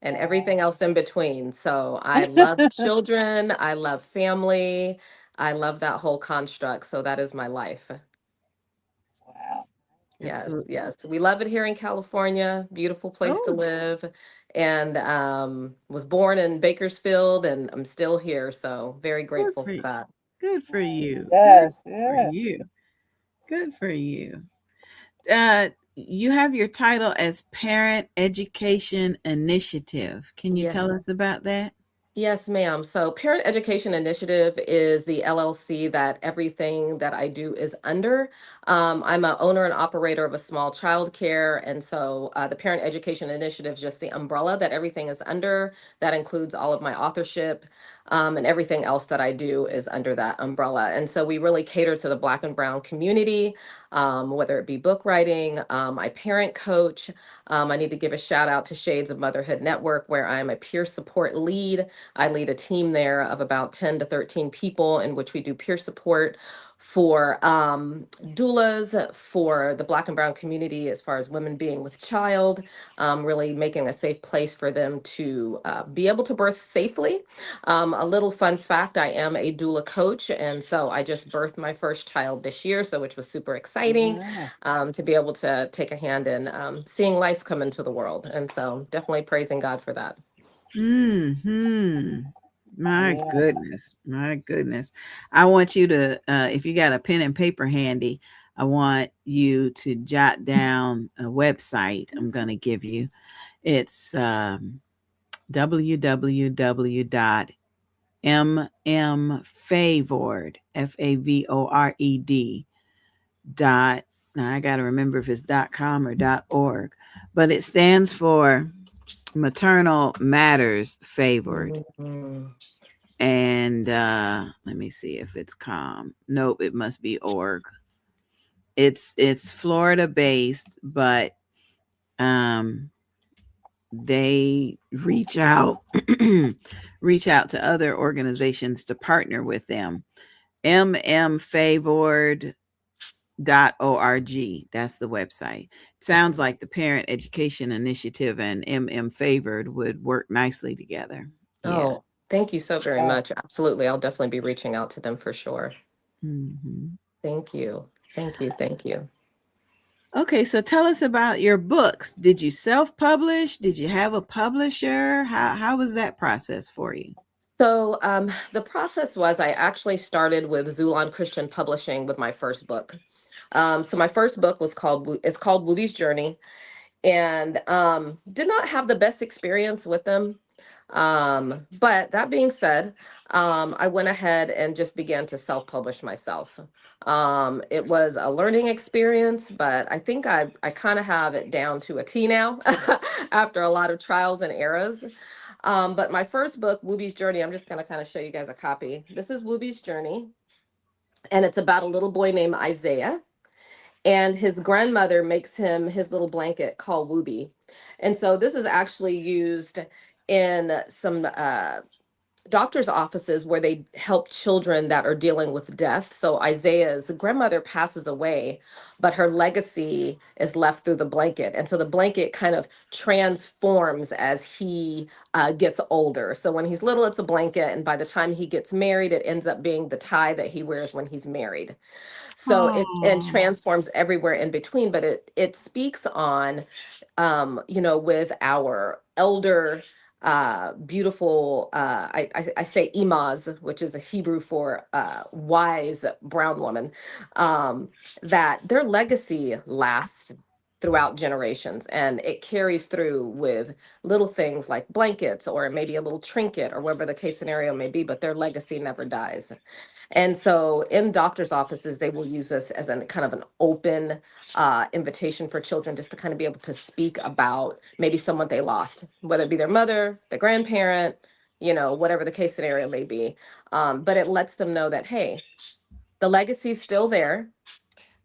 Speaker 8: and everything
Speaker 3: Wow.
Speaker 8: else in between. So I love children, I love family. I love that whole construct. So that is my life.
Speaker 3: Wow.
Speaker 8: Yes,
Speaker 2: Absolutely.
Speaker 8: yes. We love it here in California. Beautiful place to
Speaker 2: Oh,
Speaker 8: live. And was born in Bakersfield and I'm still here. So very
Speaker 2: good
Speaker 8: grateful
Speaker 2: for
Speaker 8: for
Speaker 2: you.
Speaker 8: that.
Speaker 2: Good for you. Good
Speaker 3: Yes,
Speaker 2: for
Speaker 3: yes.
Speaker 2: you. Good for you. You have your title as Parent Education Initiative. Can you tell
Speaker 8: Yes.
Speaker 2: us about that?
Speaker 8: Yes, ma'am. So, Parent Education Initiative is the LLC that everything that I do is under. I'm a owner and operator of a small child care, and so the Parent Education Initiative is just the umbrella that everything is under. That includes all of my authorship, and everything else that I do is under that umbrella. And so we really cater to the Black and Brown community, whether it be book writing. I parent coach. I need to give a shout out to Shades of Motherhood Network, where I'm a peer support lead. I lead a team there of about 10 to 13 people in which we do peer support for doulas, for the Black and Brown community, as far as women being with child, really making a safe place for them to be able to birth safely. A little fun fact, I am a doula coach, and so I just birthed my first child this year, so which was super exciting
Speaker 3: Yeah.
Speaker 8: to be able to take a hand in seeing life come into the world. And so definitely praising God for that.
Speaker 2: Hmm. My
Speaker 3: Yeah.
Speaker 2: goodness. My goodness. I want you to, if you got a pen and paper handy, I want you to jot down a website I'm going to give you. It's www.mmfavored, FAVORED dot. Now I got to remember if it's .com or .org, but it stands for Maternal Matters Favored.
Speaker 8: Mhm.
Speaker 2: And let me see if it's com. Nope, it must be org. It's Florida based, but um they reach out to other organizations to partner with them. mmfavored.org. That's the website. Sounds like the Parent Education Initiative and Favored would work nicely together. Yeah.
Speaker 8: Oh, thank you so very
Speaker 3: Yeah.
Speaker 8: much. Absolutely. I'll definitely be reaching out to them for sure.
Speaker 2: Mhm.
Speaker 8: Thank you. Thank you. Thank you.
Speaker 2: Okay, so tell us about your books. Did you self-publish? Did you have a publisher? How was that process for you?
Speaker 8: So the process was I actually started with Zulon Christian Publishing with my first book. So my first book was called Wooby's Journey, and did not have the best experience with them. But that being said, I went ahead and just began to self-publish myself. It was a learning experience, but I think I kind of have it down to a T now after a lot of trials and errors. But my first book, Wooby's Journey, I'm just going to kind of show you guys a copy. This is Wooby's Journey, and it's about a little boy named Isaiah, and his grandmother makes him his little blanket called Wooby. And so this is actually used in some doctor's offices where they help children that are dealing with death. So Isaiah's grandmother passes away, but her legacy is left through the blanket. And so the blanket kind of transforms as he gets older. So when he's little, it's a blanket. And by the time he gets married, it ends up being the tie that he wears when he's married. So it and
Speaker 2: Oh.
Speaker 8: transforms everywhere in between, but it speaks on with our elder beautiful I say imaz, which is a Hebrew for wise brown woman, that their legacy lasts throughout generations, and it carries through with little things like blankets or maybe a little trinket or whatever the case scenario may be, but their legacy never dies. And so in doctor's offices, they will use this as a kind of an open invitation for children just to kind of be able to speak about maybe someone they lost, whether it be their mother, their grandparent, whatever the case scenario may be. But it lets them know that, hey, the legacy is still there.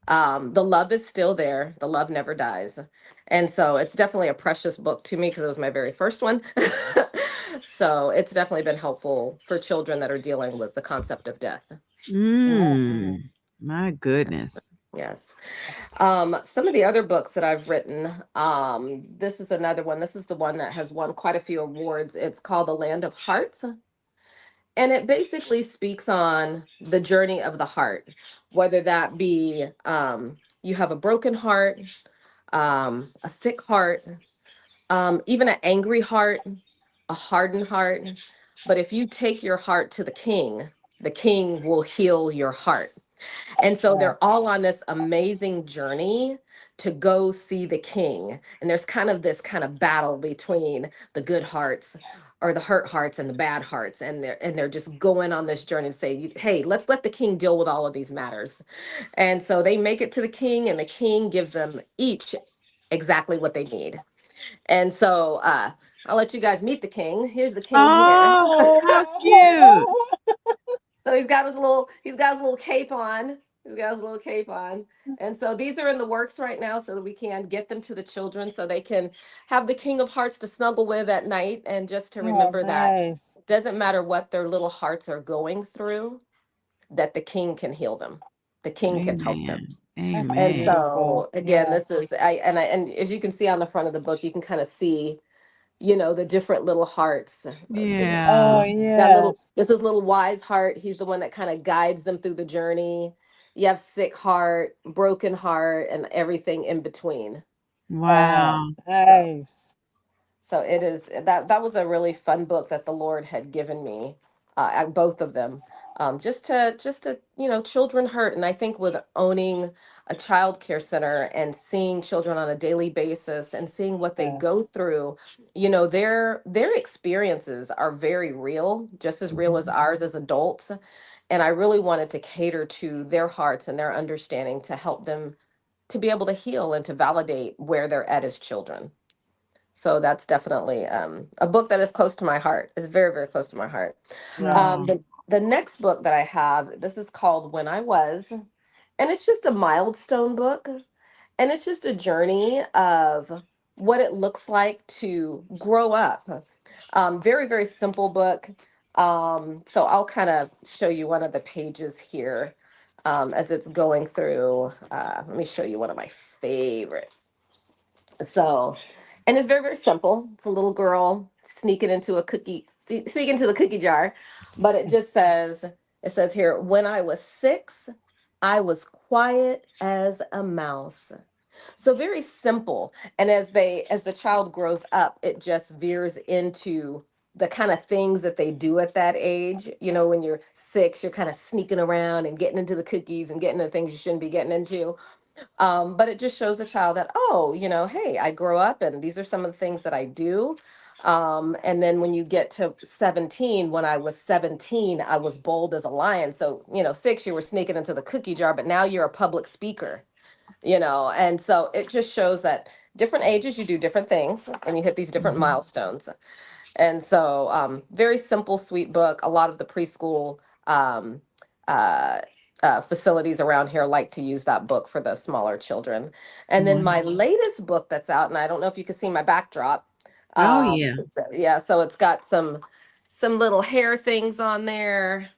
Speaker 8: The love is still there. The love never dies. And so it's definitely a precious book to me because it was my very first one. So it's definitely been helpful for children that are dealing with the concept of death.
Speaker 3: Yeah.
Speaker 2: My goodness.
Speaker 8: Yes. Some of the other books that I've written, this is another one. This is the one that has won quite a few awards. It's called The Land of Hearts. And it basically speaks on the journey of the heart, whether that be you have a broken heart, a sick heart, even an angry heart, a hardened heart. But if you take your heart to the king will heal your heart. And so
Speaker 3: Right.
Speaker 8: they're all on this amazing journey to go see the king. And there's kind of this kind of battle between the good hearts or the hurt hearts and the bad hearts. And they're just going on this journey to say, hey, let's let the king deal with all of these matters. And so they make it to the king, and the king gives them each exactly what they need. And so I'll let you guys meet the king. Here's the king here.
Speaker 2: Oh, how cute.
Speaker 3: Oh,
Speaker 8: So he's got his little cape on. He's got his little cape on. And so these are in the works right now so that we can get them to the children so they can have the King of Hearts to snuggle with at night, and just to
Speaker 3: oh,
Speaker 8: remember that
Speaker 3: nice.
Speaker 8: it doesn't matter what their little hearts are going through, that the king can heal them. The king can help them.
Speaker 2: Amen.
Speaker 3: That's
Speaker 8: And
Speaker 2: Amen.
Speaker 3: beautiful.
Speaker 8: so again, this
Speaker 3: Yes.
Speaker 8: is and as you can see on the front of the book, you can kind of see, the different little hearts. Let's see.
Speaker 3: Oh,
Speaker 2: Yeah.
Speaker 8: That little
Speaker 3: yes.
Speaker 8: this is little wise heart. He's the one that kind of guides them through the journey. You have sick heart, broken heart, and everything in between.
Speaker 3: Wow.
Speaker 2: Wow.
Speaker 8: So
Speaker 3: Nice.
Speaker 8: so it is that was a really fun book that the Lord had given me, at both of them. Just to children hurt. And I think with owning a child care center and seeing children on a daily basis and seeing what they
Speaker 3: Yes.
Speaker 8: go through, their experiences are very real, just as real as ours as adults. And I really wanted to cater to their hearts and their understanding to help them to be able to heal and to validate where they're at as children. So that's definitely a book that is close to my heart. It's very, very close to my heart.
Speaker 3: Yes.
Speaker 8: The next book that I have, this is called When I Was, and it's just a milestone book, and it's just a journey of what it looks like to grow up. Very, very simple book. So I'll kind of show you one of the pages here, as it's going through. Let me show you one of my favorite. So, and it's very, very simple. It's a little girl sneaking into the cookie jar, but it says here, when I was 6, I was quiet as a mouse. So very simple. And as the child grows up, it just veers into the kind of things that they do at that age. When you're 6, you're kind of sneaking around and getting into the cookies and getting into things you shouldn't be getting into. But it just shows the child that, oh, hey, I grow up and these are some of the things that I do. And then when you get to 17, when I was 17, I was bold as a lion. So, 6, you were sneaking into the cookie jar, but now you're a public speaker, and so it just shows that different ages, you do different things and you hit these different milestones. And so, very simple, sweet book. A lot of the preschool um, uh, facilities around here like to use that book for the smaller children. And then my latest book that's out, and I don't know if you can see my backdrop.
Speaker 2: Oh, yeah.
Speaker 8: Yeah, so it's got some little hair things on there.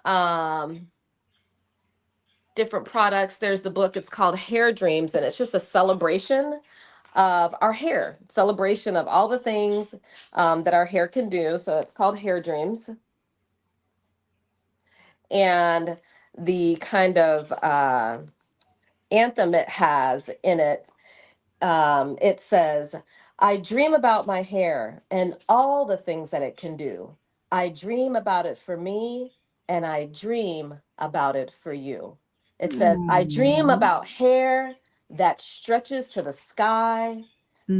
Speaker 8: Um, Different products. There's the book. It's called Hair Dreams, and it's just a celebration of our hair, celebration of all the things that our hair can do. So it's called Hair Dreams. And the kind of anthem it has in it, it says, I dream about my hair and all the things that it can do. I dream about it for me, and I dream about it for you. It says, I dream
Speaker 2: Mm.
Speaker 8: about hair that stretches to the sky.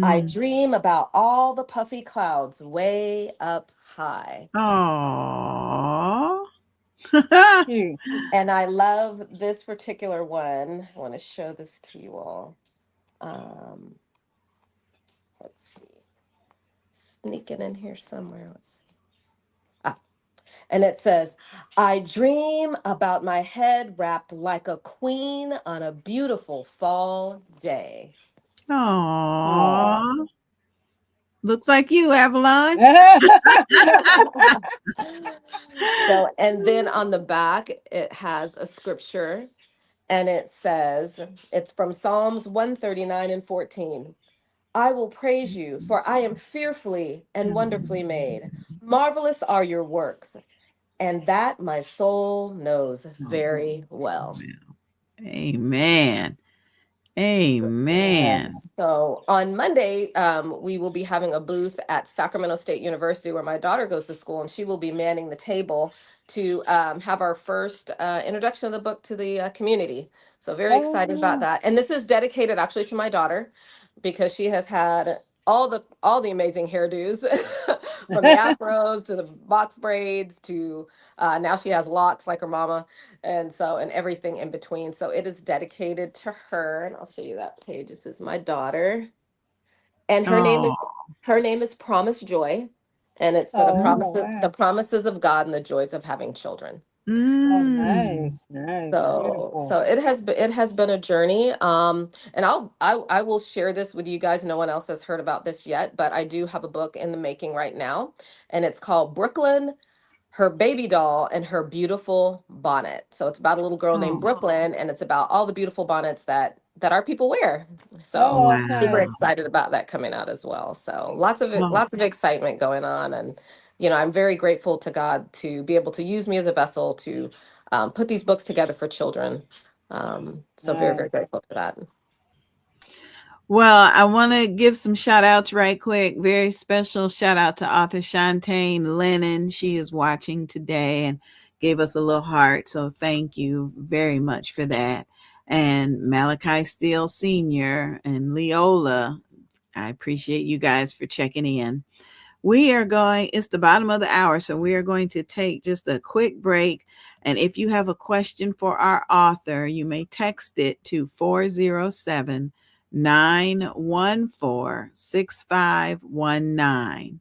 Speaker 8: I
Speaker 2: Mm.
Speaker 8: dream about all the puffy clouds way up high.
Speaker 2: Aw.
Speaker 3: Cute.
Speaker 8: And I love this particular one. I want to show this to you all. Um, let's see. Sneak it in here somewhere. Let's see. Ah, and it says, I dream about my head wrapped like a queen on a beautiful fall day.
Speaker 3: Oh.
Speaker 2: Aw. Looks like you, Avalon.
Speaker 8: So, and then on the back, it has a scripture, and it says, it's from Psalms 139 and 14. I will praise you, for I am fearfully and wonderfully made. Marvelous are your works. And that my soul knows very well.
Speaker 2: Amen. Amen.
Speaker 3: Yes.
Speaker 8: So on Monday, we will be having a booth at Sacramento State University where my daughter goes to school, and she will be manning the table to have our first introduction of the book to the community. So very
Speaker 3: Oh,
Speaker 8: excited about that.
Speaker 3: yes.
Speaker 8: And this is dedicated actually to my daughter because she has had all the amazing hairdos from the afros to the box braids to now she has locks like her mama, and everything in between. So it is dedicated to her, and I'll show you that page. This is my daughter, and
Speaker 2: Oh,
Speaker 8: her name is Promise Joy, and it's for
Speaker 3: Oh,
Speaker 8: the
Speaker 3: wow.
Speaker 8: promises of God and the joys of having children.
Speaker 3: Oh,
Speaker 2: mm.
Speaker 3: nice, nice,
Speaker 8: So
Speaker 3: beautiful.
Speaker 8: it has been a journey. And I will share this with you guys. No one else has heard about this yet, but I do have a book in the making right now, and it's called Brooklyn, Her Baby Doll, and Her Beautiful Bonnet. So it's about a little girl named
Speaker 2: Oh,
Speaker 8: Brooklyn, and it's about all the beautiful bonnets that our people wear. So
Speaker 3: Oh,
Speaker 8: super
Speaker 2: wow.
Speaker 3: nice.
Speaker 8: excited about that coming out as well. So
Speaker 2: Oh,
Speaker 8: lots of excitement going on, and I'm very grateful to God to be able to use me as a vessel to put these books together for children. So very, very
Speaker 3: Nice.
Speaker 8: grateful for that.
Speaker 2: well, I want to give some shout outs right quick. Very special shout out to author Shantae Lennon. She is watching today and gave us a little heart. So thank you very much for that. And Malachi Steele Sr. and Leola, I appreciate you guys for checking in. It's the bottom of the hour, so we are going to take just a quick break. And if you have a question for our author, you may text it to 407-914-6519.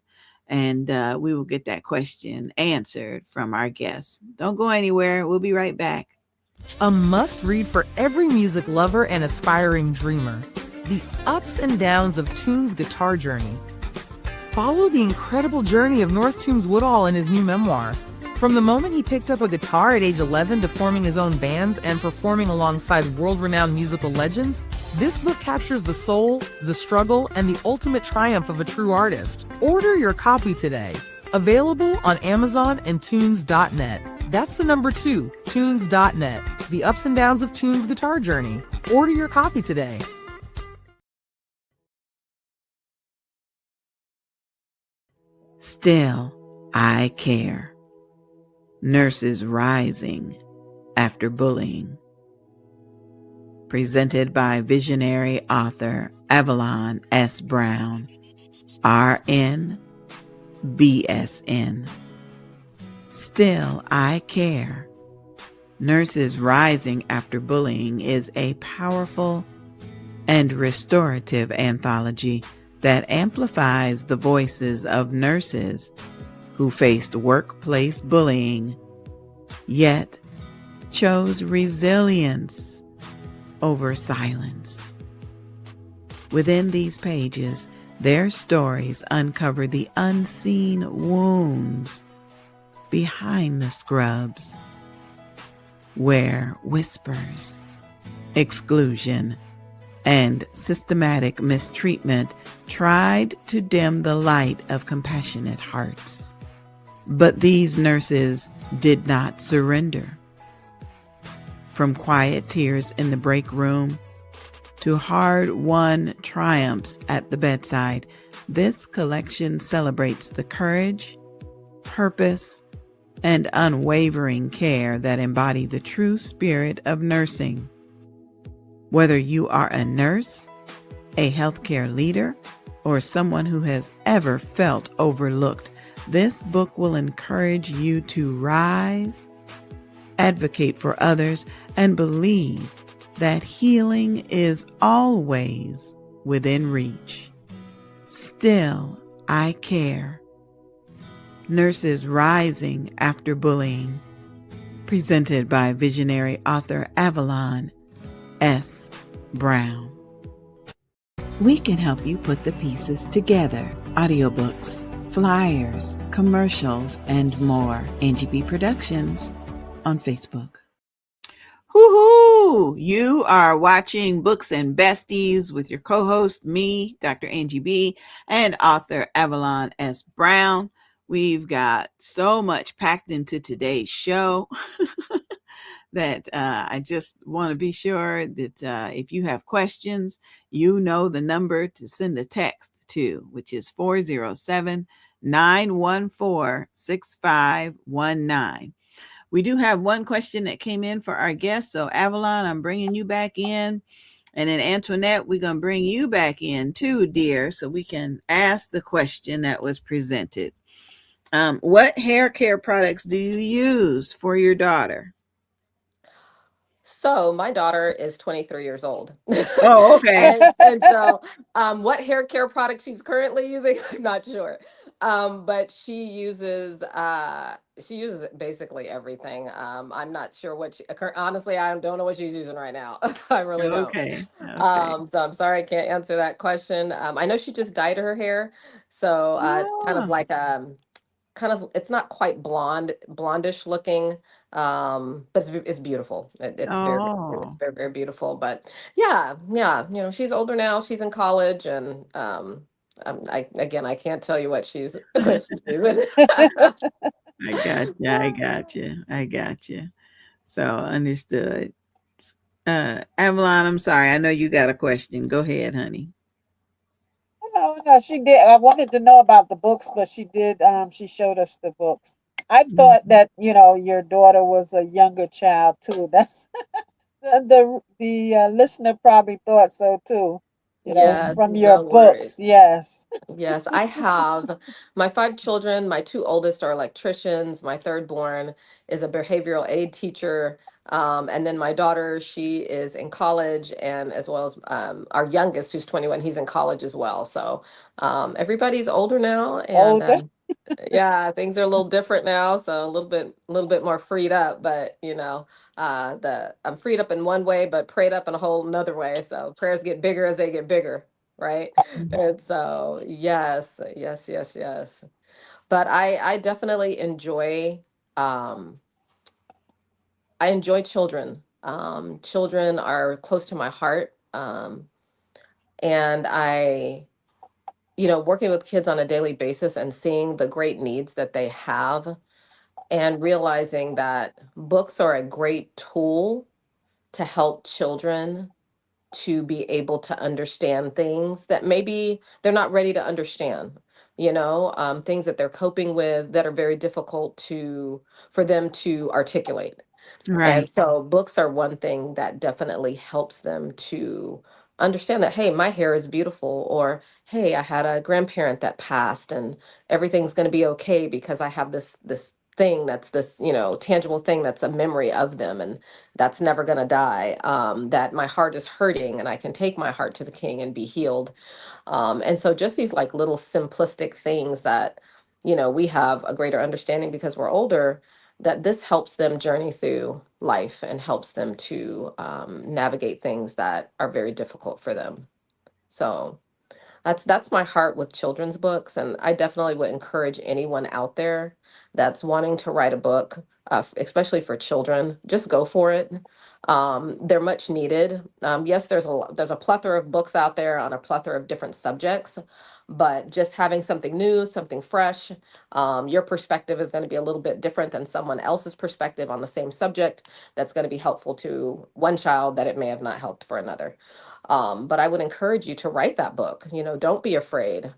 Speaker 2: And we will get that question answered from our guests. Don't go anywhere. We'll be right back.
Speaker 5: A must read for every music lover and aspiring dreamer. The ups and downs of Toon's guitar journey. Follow the incredible journey of North Toombs Woodall in his new memoir. From the moment he picked up a guitar at age 11 to forming his own bands and performing alongside world-renowned musical legends, this book captures the soul, the struggle, and the ultimate triumph of a true artist. Order your copy today. Available on Amazon and Tunes.net. That's the number 2, Tunes.net. The ups and downs of Toon's guitar journey. Order your copy today.
Speaker 2: Still, I care. Nurses rising after bullying. Presented by visionary author Avalon S. Brown, RN, BSN. Still, I care. Nurses Rising After Bullying is a powerful and restorative anthology that amplifies the voices of nurses who faced workplace bullying, yet chose resilience over silence. Within these pages, their stories uncover the unseen wounds behind the scrubs, where whispers, exclusion, and systematic mistreatment tried to dim the light of compassionate hearts. But these nurses did not surrender. From quiet tears in the break room to hard-won triumphs at the bedside, this collection celebrates the courage, purpose, and unwavering care that embody the true spirit of nursing. Whether you are a nurse, a healthcare leader, or someone who has ever felt overlooked, this book will encourage you to rise, advocate for others, and believe that healing is always within reach. Still, I care. Nurses Rising After Bullying. Presented by visionary author Avalon S. Brown. We can help you put the pieces together. Audiobooks, flyers, commercials, and more. Angie BEE Productions on Facebook. Hoo-hoo! You are watching Books and Besties with your co-host, me, Dr. Angie BEE, and author Avalon S. Brown. We've got so much packed into today's show that I just want to be sure that if you have questions, you know the number to send a text to, which is 407-914-6519. We do have one question that came in for our guest. So, Avalon, I'm bringing you back in. And then, Antoinette, we're going to bring you back in too, dear, so we can ask the question that was presented. What hair care products do you use for your daughter?
Speaker 8: So my daughter is 23 years old.
Speaker 2: Oh, okay.
Speaker 8: And so what hair care product she's currently using, I'm not sure. But she uses basically everything. I'm not sure what honestly, I don't know what she's using right now. I really don't.
Speaker 2: Okay. Okay.
Speaker 8: So I'm sorry I can't answer that question. I know she just dyed her hair. So it's kind of
Speaker 2: Oh,
Speaker 8: like it's not quite blondish looking, but it's beautiful. It's
Speaker 2: oh,
Speaker 8: very, very beautiful. But yeah, she's older now, she's in college, and I can't tell you what she's what she's using.
Speaker 2: I got you. I got you. I got you. So understood. Avalon, I'm sorry. I know you got a question. Go ahead, honey.
Speaker 3: No, no, she did. I wanted to know about the books, but she did. She showed us the books. I thought
Speaker 2: Mhm.
Speaker 3: that your daughter was a younger child too. That's the listener probably thought so too.
Speaker 8: Yes,
Speaker 3: From your
Speaker 8: no worries.
Speaker 3: books. Yes.
Speaker 8: Yes, I have my five children. My two oldest are electricians. My third born is a behavioral aid teacher. And then my daughter, she is in college, and as well as our youngest, who's 21, he's in college as well. So everybody's older now, and
Speaker 3: Older.
Speaker 8: yeah, things are a little different now. So a little bit more freed up. But the I'm freed up in one way, but prayed up in a whole another way. So prayers get bigger as they get bigger, right? And so, yes, yes, yes, yes. But I definitely um, I enjoy children. Children are close to my heart. And working with kids on a daily basis and seeing the great needs that they have and realizing that books are a great tool to help children to be able to understand things that maybe they're not ready to understand, things that they're coping with that are very difficult for them to articulate. And
Speaker 2: Right.
Speaker 8: so books are one thing that definitely helps them to understand that, hey, my hair is beautiful, or hey, I had a grandparent that passed and everything's going to be okay because I have this thing that's this, tangible thing that's a memory of them, and that's never going to die. That my heart is hurting and I can take my heart to the king and be healed. And so just these like little simplistic things that, we have a greater understanding because we're older, that this helps them journey through life and helps them to navigate things that are very difficult for them. So that's my heart with children's books, and I definitely would encourage anyone out there that's wanting to write a book, especially for children. Just go for it. They're much needed. Yes, there's a plethora of books out there on a plethora of different subjects, but just having something new, something fresh, your perspective is going to be a little bit different than someone else's perspective on the same subject. That's going to be helpful to one child that it may have not helped for another. But I would encourage you to write that book. Don't be afraid.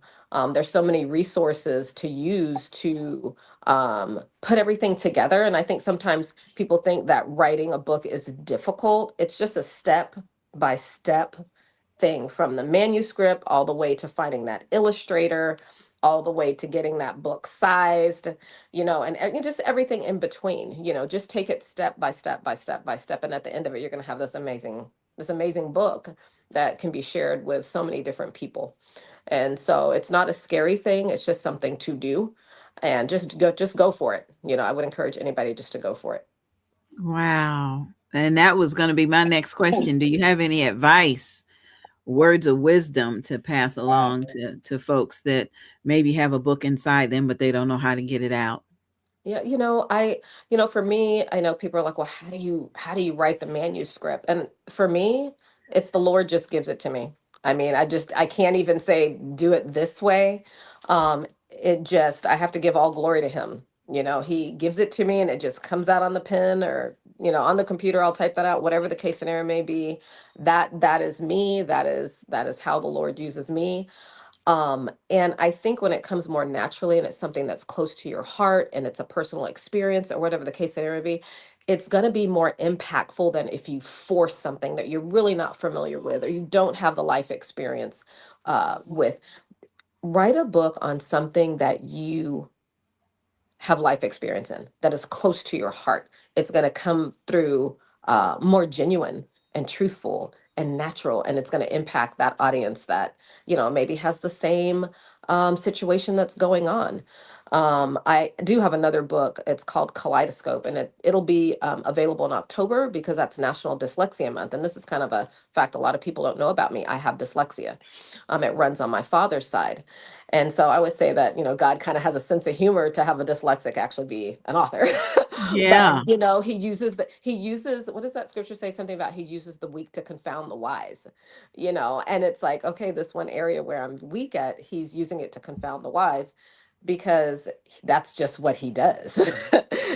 Speaker 8: There's so many resources to use to put everything together. And I think sometimes people think that writing a book is difficult. It's just a step by step thing, from the manuscript all the way to finding that illustrator, all the way to getting that book sized, and just everything in between. Just take it step by step by step by step. And at the end of it, you're going to have this amazing book that can be shared with so many different people. And so it's not a scary thing. It's just something to do, and just go for it. I would encourage anybody just to go for it.
Speaker 2: Wow. And that was going to be my next question. Do you have any advice, words of wisdom to pass along to folks that maybe have a book inside them, but they don't know how to get it out?
Speaker 8: Yeah, for me, I know people are like, well, how do you write the manuscript? And for me, it's the Lord just gives it to me. I mean, I can't even say do it this way. it just, I have to give all glory to him. You know, he gives it to me and it just comes out on the pen, or, you know, on the computer, I'll type that out, whatever the case scenario may be. That is me. That is how the Lord uses me. And I think when it comes more naturally and it's something that's close to your heart and it's a personal experience or whatever the case scenario may be, it's going to be more impactful than if you force something that you're really not familiar with or you don't have the life experience with. Write a book on something that you have life experience in, that is close to your heart. It's going to come through more genuine and truthful and natural, and it's going to impact that audience that, you know, maybe has the same situation that's going on. I do have another book. It's called Kaleidoscope, and it'll be available in October because that's National Dyslexia Month. And this is kind of a fact a lot of people don't know about me. I have dyslexia. It runs on my father's side. And so I would say that, you know, God kind of has a sense of humor to have a dyslexic actually be an author. But,
Speaker 2: Yeah.
Speaker 8: you know, he uses, what does that scripture say? Something about he uses the weak to confound the wise, you know, and it's like, okay, this one area where I'm weak at, he's using it to confound the wise because that's just what he does.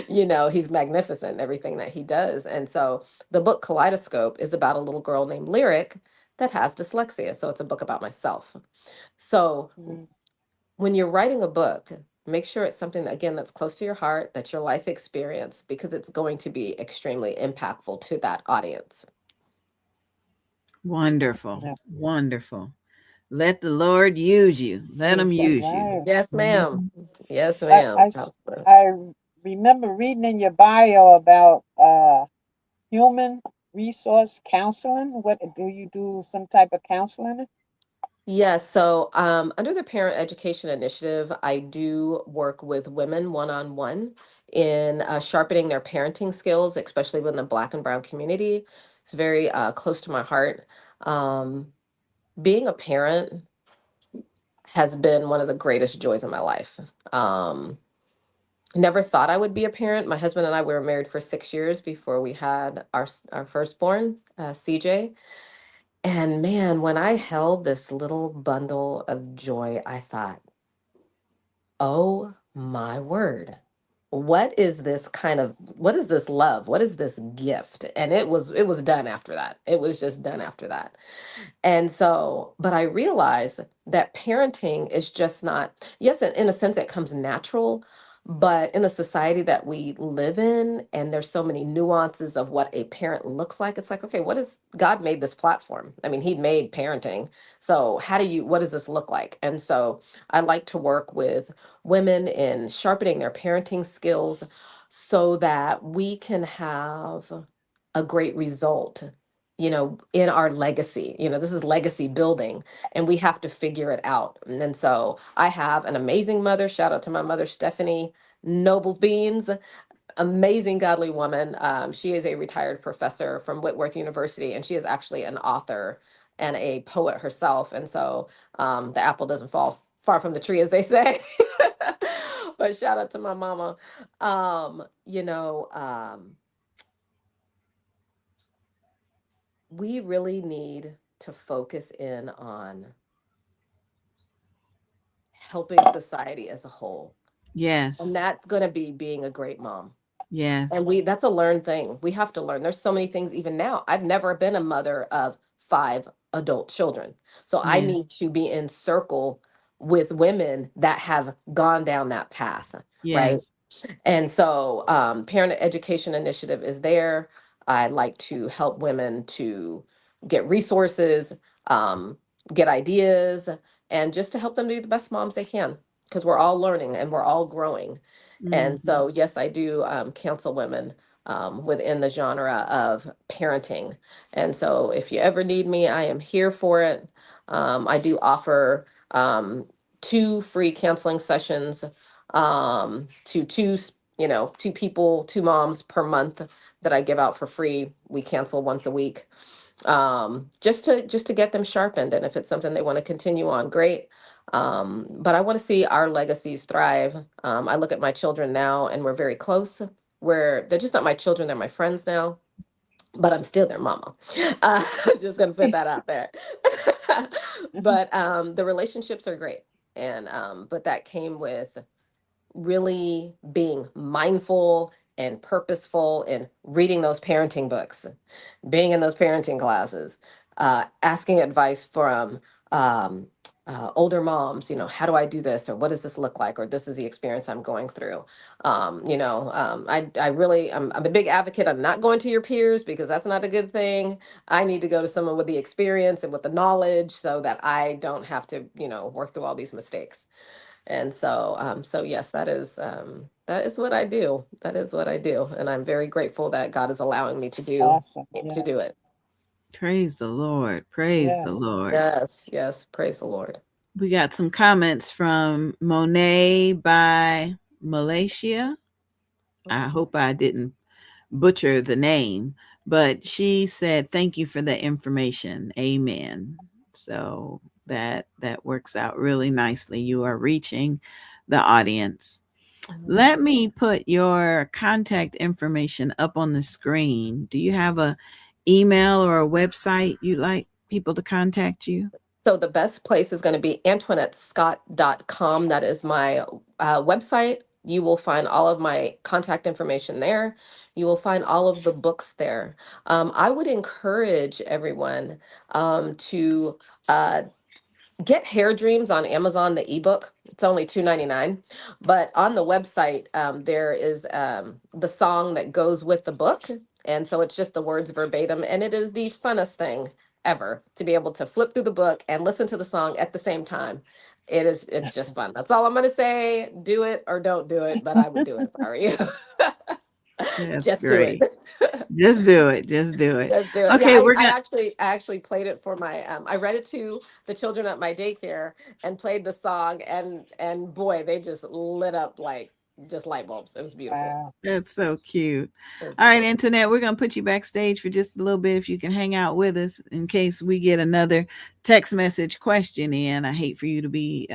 Speaker 8: You know, he's magnificent in everything that he does. And so the book Kaleidoscope is about a little girl named Lyric that has dyslexia. So it's a book about myself. So
Speaker 3: Mm.
Speaker 8: when you're writing a book, make sure it's something that, again, that's close to your heart, that's your life experience, because it's going to be extremely impactful to that audience.
Speaker 2: Wonderful.
Speaker 3: Yeah.
Speaker 2: Wonderful. Let the Lord use you. Let him
Speaker 3: Yes, that's
Speaker 2: use you.
Speaker 3: right.
Speaker 8: Yes, ma'am.
Speaker 2: Mhm.
Speaker 8: Yes,
Speaker 3: I, I
Speaker 8: ma'am.
Speaker 3: s-
Speaker 8: Absolutely.
Speaker 3: I remember reading in your bio about human resource counseling. What do you do? Some type of counseling?
Speaker 8: Yes, so under the Parent Education Initiative, I do work with women one on one in sharpening their parenting skills, especially within the Black and Brown community. It's very close to my heart. Um, Being a parent has been one of the greatest joys of my life. Um, Never thought I would be a parent. My husband and I we were married for 6 years before we had our firstborn, CJ. And man, when I held this little bundle of joy, I thought, oh my word. What is this love? What is this gift? And it was done after that. It was just done after that. And so, but I realize that parenting is just not, yes, in a sense, it comes natural, but in the society that we live in, and there's so many nuances of what a parent looks like, it's like, okay, what is God made this platform? I mean, He made parenting. So, what does this look like? And so, I like to work with women in sharpening their parenting skills so that we can have a great result, you know, in our legacy. You know, this is legacy building and we have to figure it out. And then so I have an amazing mother. Shout out to my mother, Stephanie Nobles Beans, amazing godly woman. She is a retired professor from Whitworth University, and she is actually an author and a poet herself. And so the apple doesn't fall far from the tree, as they say. But shout out to my mama. You know, we really need to focus in on helping society as a whole. And
Speaker 2: Yes.
Speaker 8: that's going to be being a great mom. And
Speaker 2: Yes.
Speaker 8: that's a learned thing. We have to learn. There's so many things even now. I've never been a mother of 5 adult children. So I
Speaker 2: Yes.
Speaker 8: need to be in circle with women that have gone down that path, right?
Speaker 2: Yes.
Speaker 8: And so, Parent Education Initiative is there. I like to help women to get resources, um, get ideas, and just to help them be the best moms they can because we're all learning and we're all growing. And
Speaker 2: Mhm.
Speaker 8: so, yes, I do counsel women within the genre of parenting. And so, if you ever need me, I am here for it. I do offer 2 free counseling sessions to two people, 2 moms per month that I give out for free. We cancel once a week, just to get them sharpened. And if it's something they want to continue on, great. But I want to see our legacies thrive. I look at my children now, and we're very close. Where they're just not my children; they're my friends now. But I'm still their mama. Just gonna put that out there. But the relationships are great. And but that came with really being mindful and purposeful in reading those parenting books, being in those parenting classes, asking advice from um, older moms. You know, how do I do this, or what does this look like, or this is the experience I'm going through. I really I'm a big advocate of not going to your peers, because that's not a good thing. I need to go to someone with the experience and with the knowledge, so that I don't have to, work through all these mistakes. And so, so yes, that is what I do. That is what I do, and I'm very grateful that God is allowing me
Speaker 3: Awesome.
Speaker 8: to do
Speaker 3: Yes.
Speaker 8: it.
Speaker 2: Praise the Lord. Praise the
Speaker 3: Yes.
Speaker 2: Lord.
Speaker 8: Yes, yes, praise the Lord.
Speaker 2: We got some comments from Monet by Malaysia. I hope I didn't butcher the name, but she said, "Thank you for the information. Amen." So that works out really nicely. You are reaching the audience. Let me put your contact information up on the screen. Do you have a email or a website you'd like people to contact you?
Speaker 8: So the best place is going to be AntoinetteScott.com. That is my website. You will find all of my contact information there. You will find all of the books there. I would encourage everyone to get Hair Dreams on Amazon, the ebook. It's only $2.99. But on the website, there is the song that goes with the book. And so it's just the words verbatim. And it is the funnest thing ever to be able to flip through the book and listen to the song at the same time. It's just fun. That's all I'm going to say. Do it or don't do it, but I would do it if I were you.
Speaker 2: That's
Speaker 8: Just do it.
Speaker 2: great. Just do it. Just do it.
Speaker 8: Just do it. Yeah,
Speaker 2: Okay, we're
Speaker 8: I
Speaker 2: gonna
Speaker 8: actually played it for my I read it to the children at my daycare and played the song, and boy, they just lit up like just light bulbs. It was beautiful.
Speaker 3: Wow.
Speaker 2: That's so cute.
Speaker 8: It was
Speaker 2: All right,
Speaker 8: beautiful.
Speaker 2: Antoinette, we're going to put you backstage for just a little bit if you can hang out with us in case we get another text message question in. I hate for you to be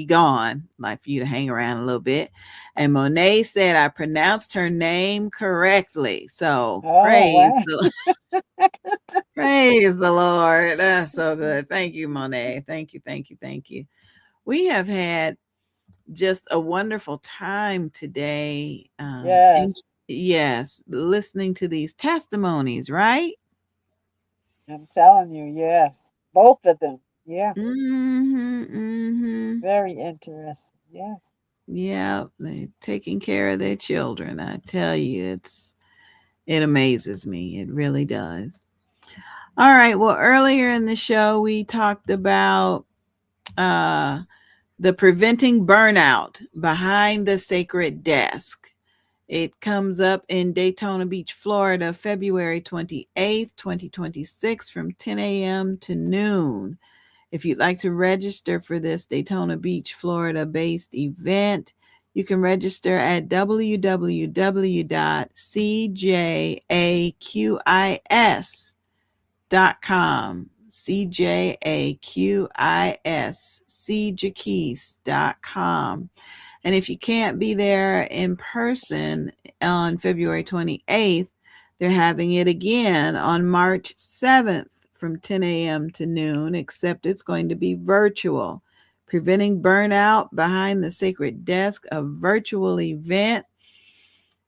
Speaker 2: gone, like for you to hang around a little bit. And Monet said I pronounced her name correctly. So
Speaker 3: Oh, wow.
Speaker 2: praise the Lord. That's so good. Thank you, Monet. Thank you, thank you, thank you. We have had just a wonderful time today. And
Speaker 3: Yes.
Speaker 2: yes, listening to these testimonies, right?
Speaker 3: I'm telling you, yes. Both of them. Yeah.
Speaker 2: Mm-hmm, mm-hmm.
Speaker 3: Very interesting. Yes.
Speaker 2: Yeah, they're taking care of their children. I tell you, it amazes me. It really does. All right. Well, earlier in the show, we talked about the Preventing Burnout Behind the Sacred Desk. It comes up in Daytona Beach, Florida, February 28th, 2026, from 10 a.m. to noon. If you'd like to register for this Daytona Beach, Florida based event, you can register at www.cjaqis.com. cjaqis.com. And if you can't be there in person on February 28th, they're having it again on March 7th from 10 a.m. to noon, except it's going to be virtual. Preventing Burnout Behind the Sacred Desk, a virtual event.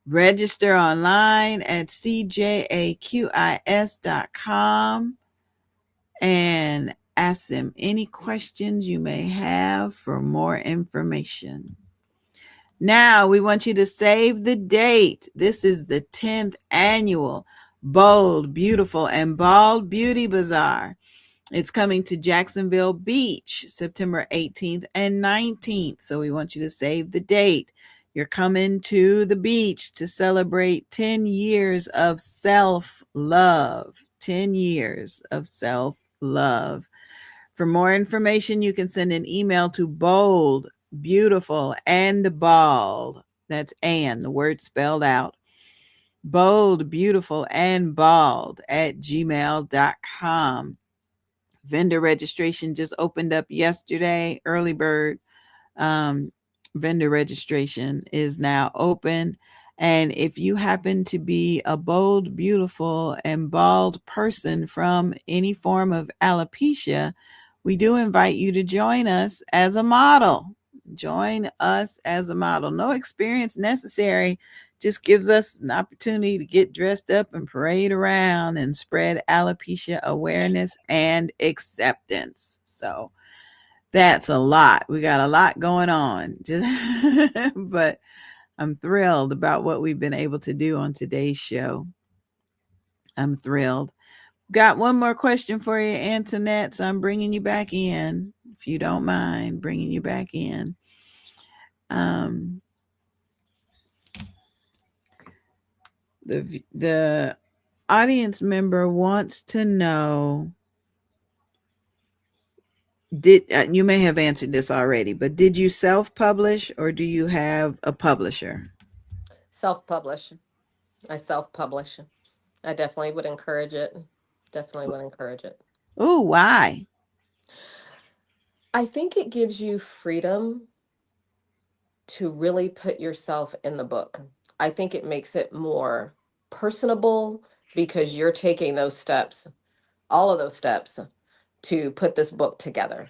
Speaker 2: Register online at cjaqis.com and ask them any questions you may have for more information. Now we want you to save the date. This is the 10th annual Bold, Beautiful, and Bald Beauty Bazaar. It's coming to Jacksonville Beach, September 18th and 19th. So we want you to save the date. You're coming to the beach to celebrate 10 years of self-love. 10 years of self-love. For more information, you can send an email to Bold, Beautiful, and Bald. That's and, the word spelled out. Bold, Beautiful, and Bald at gmail.com. Vendor registration just opened up yesterday. Early bird vendor registration is now open. And if you happen to be a bold, beautiful, and bald person from any form of alopecia, we do invite you to join us as a model. Join us as a model. No experience necessary, just gives us an opportunity to get dressed up and parade around and spread alopecia awareness and acceptance. So that's a lot. We got a lot going on. Just but I'm thrilled about what we've been able to do on today's show. I'm thrilled. Got one more question for you, Antoinette. So I'm bringing you back in, if you don't mind, bringing you back in. Um, the audience member wants to know, did you may have answered this already, but did you self-publish or do you have a publisher?
Speaker 8: Self-publish. I self-publish. I definitely would encourage it. Definitely would encourage it.
Speaker 2: Oh, why?
Speaker 8: I think it gives you freedom to really put yourself in the book. I think it makes it more personable because you're taking those steps, all of those steps, to put this book together.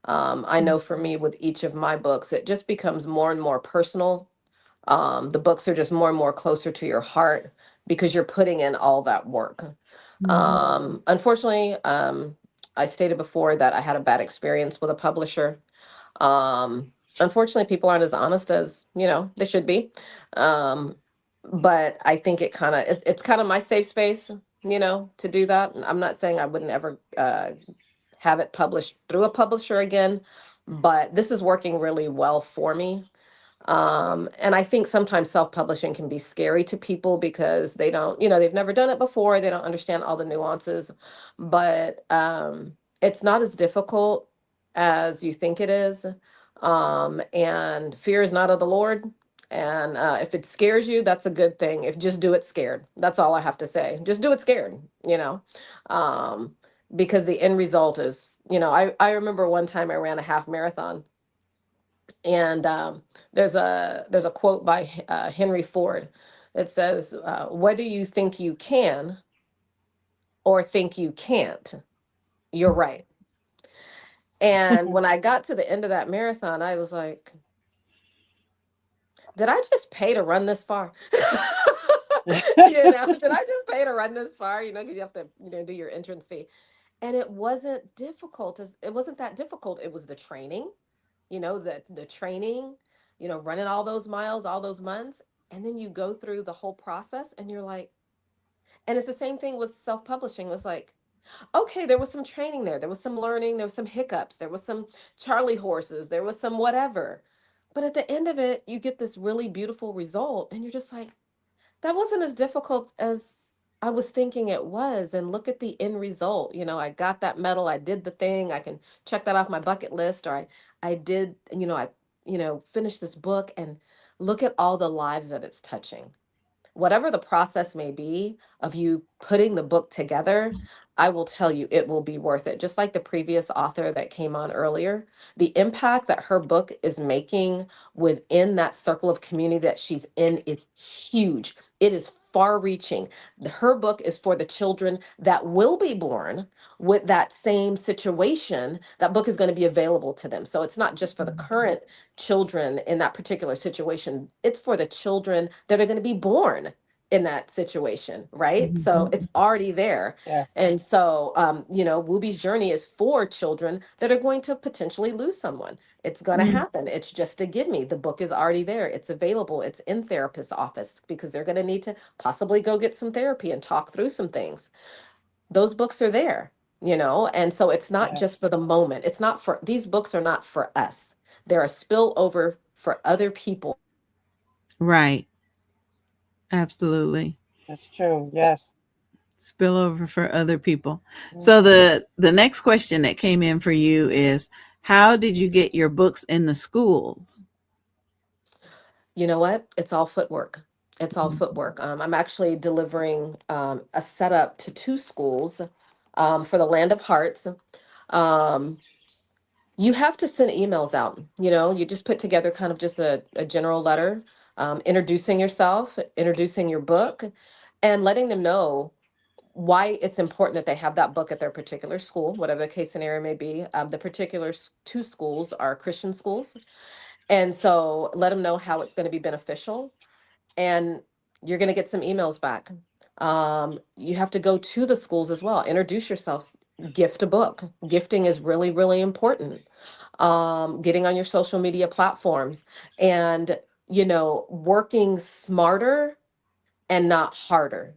Speaker 8: I know for me, with each of my books, it just becomes more and more personal. The books are just more and more closer to your heart because you're putting in all that work. Unfortunately, I stated before that I had a bad experience with a publisher. Unfortunately, people aren't as honest as, they should be. Um, but I think it's kind of my safe space, to do that. And I'm not saying I wouldn't ever have it published through a publisher again, but this is working really well for me. And I think sometimes self-publishing can be scary to people because they don't, they've never done it before. They don't understand all the nuances, but it's not as difficult as you think it is. And fear is not of the Lord. And if it scares you, that's a good thing. If just do it scared, that's all I have to say. Just do it scared, um, because the end result is, I remember one time I ran a half marathon, and there's a quote by Henry Ford. It says, "Whether you think you can or think you can't, you're right." And when I got to the end of that marathon, I was like, "Did I just pay to run this far?" Did I just pay to run this far? Because you have to, do your entrance fee. And it wasn't difficult. It wasn't that difficult. It was the training, the training, running all those miles, all those months, and then you go through the whole process and you're like, and it's the same thing with self-publishing. It was like, okay, there was some training there. There was some learning, there was some hiccups, there was some Charlie horses, there was some whatever. But at the end of it, you get this really beautiful result and you're just like, that wasn't as difficult as I was thinking it was. And look at the end result. I got that medal, I did the thing, I can check that off my bucket list, or I did, finished this book, and look at all the lives that it's touching. Whatever the process may be of you putting the book together, I will tell you it will be worth it. Just like the previous author that came on earlier, the impact that her book is making within that circle of community that she's in is huge. It is far reaching. Her book is for the children that will be born with that same situation. That book is going to be available to them. So it's not just for the current children in that particular situation, it's for the children that are going to be born in that situation, right? So it's already there.
Speaker 3: Yes.
Speaker 8: And so, Wooby's journey is for children that are going to potentially lose someone. It's going to happen. It's just a give me. The book is already there. It's available. It's in therapist's office because they're going to need to possibly go get some therapy and talk through some things. Those books are there, and so it's not just for
Speaker 3: Yes.
Speaker 8: the moment. These books are not for us. They're a spillover for other people.
Speaker 2: Right. Absolutely.
Speaker 3: It's true. Yes.
Speaker 2: Spillover for other people. So the next question that came in for you is, how did you get your books in the schools?
Speaker 8: You know what? It's all footwork. It's all footwork. I'm actually delivering a setup to two schools for the Land of Hearts. Um, you have to send emails out. You just put together kind of just a general letter, introducing yourself, introducing your book, and letting them know why it's important that they have that book at their particular school, whatever the case scenario may be. The particular two schools are Christian schools. And so let them know how it's going to be beneficial. And you're going to get some emails back. You have to go to the schools as well, introduce yourselves, gift a book. Gifting is really, really important. Getting on your social media platforms and, working smarter and not harder.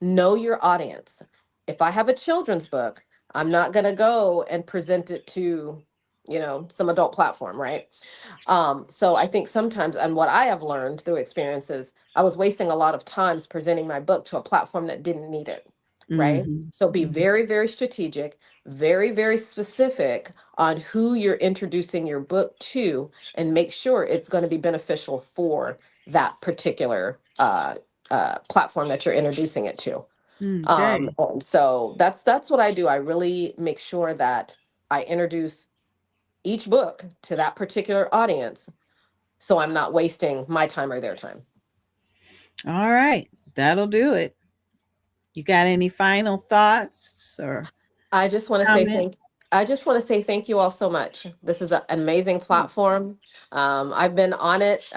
Speaker 8: Know your audience. If I have a children's book, I'm not going to go and present it to, some adult platform, right? So I think sometimes, and what I have learned through experiences, I was wasting a lot of times presenting my book to a platform that didn't need it, right?
Speaker 2: Mhm.
Speaker 8: So be very, very strategic, very, very specific on who you're introducing your book to, and make sure it's going to be beneficial for that particular platform that you're introducing it to.
Speaker 2: Okay.
Speaker 8: And so that's what I do. I really make sure that I introduce each book to that particular audience, so I'm not wasting my time or their time.
Speaker 2: All right. That'll do it. You got any final thoughts or
Speaker 8: I just want to say
Speaker 2: comments?
Speaker 8: thank you all so much. This is an amazing platform. I've been on it,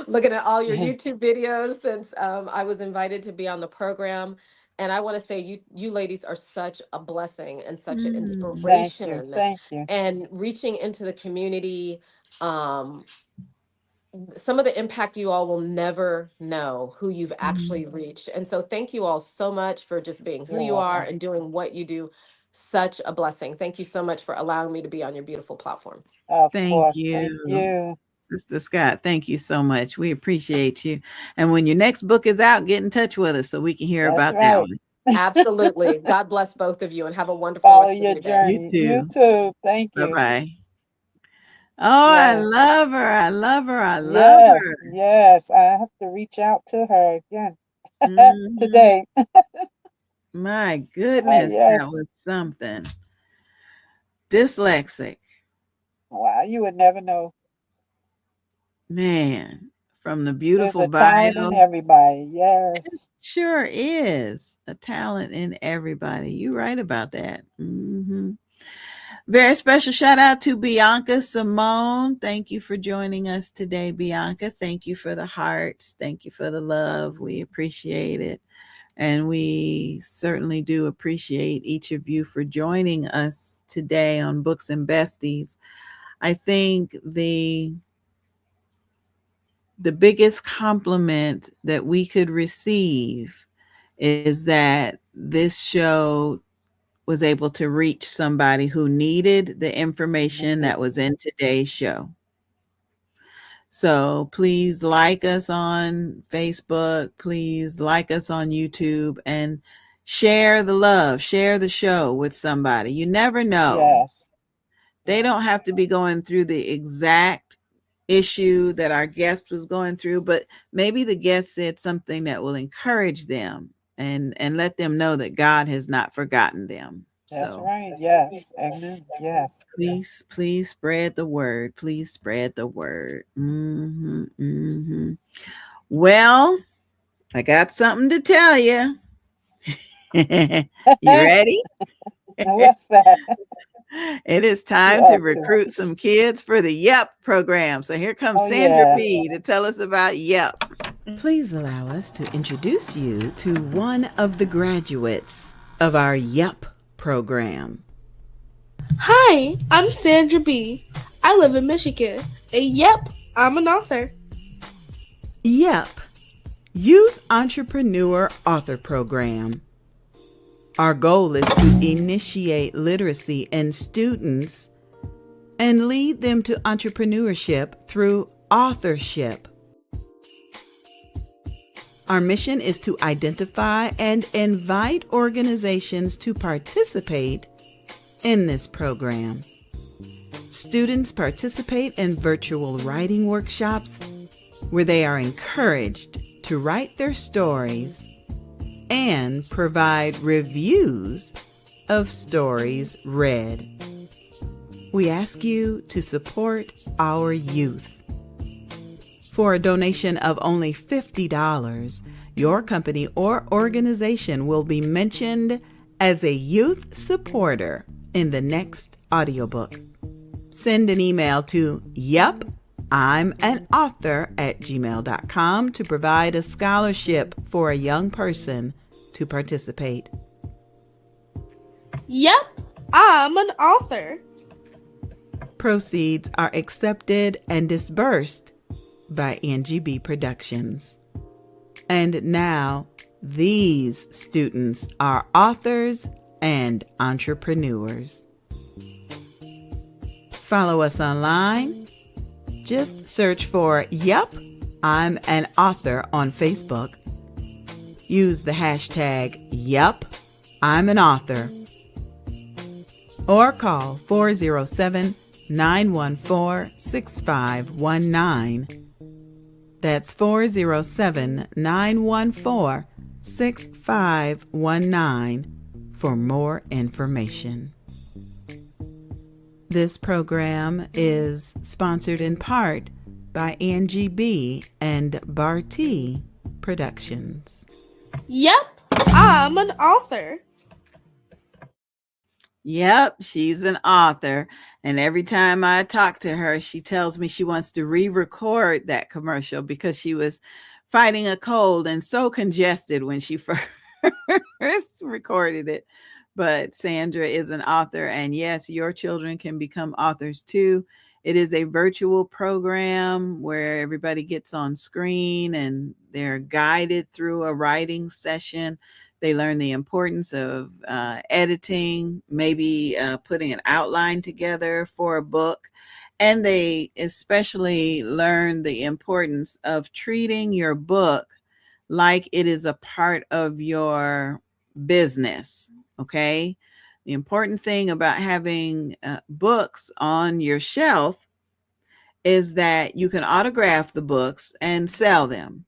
Speaker 8: looking at all your YouTube videos since I was invited to be on the program. And I want to say you ladies are such a blessing and such an
Speaker 3: Thank you.
Speaker 8: inspiration,
Speaker 3: Thank you.
Speaker 8: and reaching into the community. Some of the impact you all will never know who you've actually reached. And so thank you all so much for just being who
Speaker 3: You're
Speaker 8: you are
Speaker 3: welcome.
Speaker 8: and doing what you do. Such a blessing. Thank you so much for allowing me to be on your beautiful platform.
Speaker 3: Of
Speaker 2: Thank
Speaker 3: course. Thank
Speaker 2: you,
Speaker 3: you.
Speaker 2: Sister Scott. Thank you so much. We appreciate you. And when your next book is out, get in touch with us so we can hear
Speaker 3: That's
Speaker 2: about that
Speaker 3: right.
Speaker 2: one.
Speaker 8: Absolutely. God bless both of you and have a wonderful
Speaker 3: Follow
Speaker 8: rest of
Speaker 3: your
Speaker 8: your day.
Speaker 2: You
Speaker 3: journey. You
Speaker 2: too.
Speaker 3: too. Thank you.
Speaker 2: Bye-bye. Oh, I
Speaker 3: Yes.
Speaker 2: love her. I love her. I love
Speaker 3: Yes.
Speaker 2: her.
Speaker 3: Yes. I have to reach out to her again
Speaker 2: Mhm.
Speaker 3: today.
Speaker 2: My goodness, that
Speaker 3: Yes.
Speaker 2: was something. Dyslexic.
Speaker 3: Wow. You would never know.
Speaker 2: Man, from the
Speaker 3: There's
Speaker 2: beautiful
Speaker 3: a talent in
Speaker 2: bio.
Speaker 3: everybody. Yes.
Speaker 2: Sure is a talent in everybody. You're right about that. Very special shout out to Bianca Simone. Thank you for joining us today, Bianca. Thank you for the hearts. Thank you for the love. We appreciate it. And we certainly do appreciate each of you for joining us today on Books and Besties. I think the biggest compliment that we could receive is that this show was able to reach somebody who needed the information that was in today's show. So please like us on Facebook, please like us on YouTube, and share the love, share the show with somebody. You never know.
Speaker 3: Yes.
Speaker 2: They don't have to be going through the exact issue that our guest was going through, but maybe the guest said something that will encourage them and let them know that God has not forgotten them.
Speaker 3: That's
Speaker 2: So
Speaker 3: right. Yes. Amen. Yes.
Speaker 2: please spread the word. Please spread the word. Well, I got something to tell you. You ready?
Speaker 3: What's that?
Speaker 2: It is time
Speaker 3: You're
Speaker 2: to
Speaker 3: up to.
Speaker 2: recruit some kids for the YEP program. So here comes
Speaker 3: Oh,
Speaker 2: Sandra
Speaker 3: yeah.
Speaker 2: BEE to tell us about YEP. Please allow us to introduce you to one of the graduates of our YEP program.
Speaker 9: Hi, I'm Sandra BEE. I live in Michigan. And yep, I'm an author.
Speaker 2: YEP, Youth Entrepreneur Author Program. Our goal is to initiate literacy in students and lead them to entrepreneurship through authorship. Our mission is to identify and invite organizations to participate in this program. Students participate in virtual writing workshops where they are encouraged to write their stories and provide reviews of stories read. We ask you to support our youth. For a donation of only $50, Your company or organization will be mentioned as a youth supporter in the next audiobook. Send an email to yup!'I'm-an-author@gmail.com to provide a scholarship for a young person to participate.
Speaker 9: Yep, I'm an author.
Speaker 2: Proceeds are accepted and disbursed by Angie BEE Productions. And now, these students are authors and entrepreneurs. Follow us online. Just search for Yup, I'm an Author on Facebook. Use the hashtag Yup, I'm an Author. Or call 407-914-6519. That's 407-914-6519 for more information. This program is sponsored in part by Angie BEE and Barty Productions.
Speaker 9: Yep, I'm an author.
Speaker 2: Yep, she's an author. And every time I talk to her, she tells me she wants to re-record that commercial because she was fighting a cold and so congested when she first recorded it. But Sandra is an author, and yes, your children can become authors too. It is a virtual program where everybody gets on screen and they're guided through a writing session. They learn the importance of editing, maybe putting an outline together for a book. And they especially learn the importance of treating your book like it is a part of your business. Okay. The important thing about having books on your shelf is that you can autograph the books and sell them.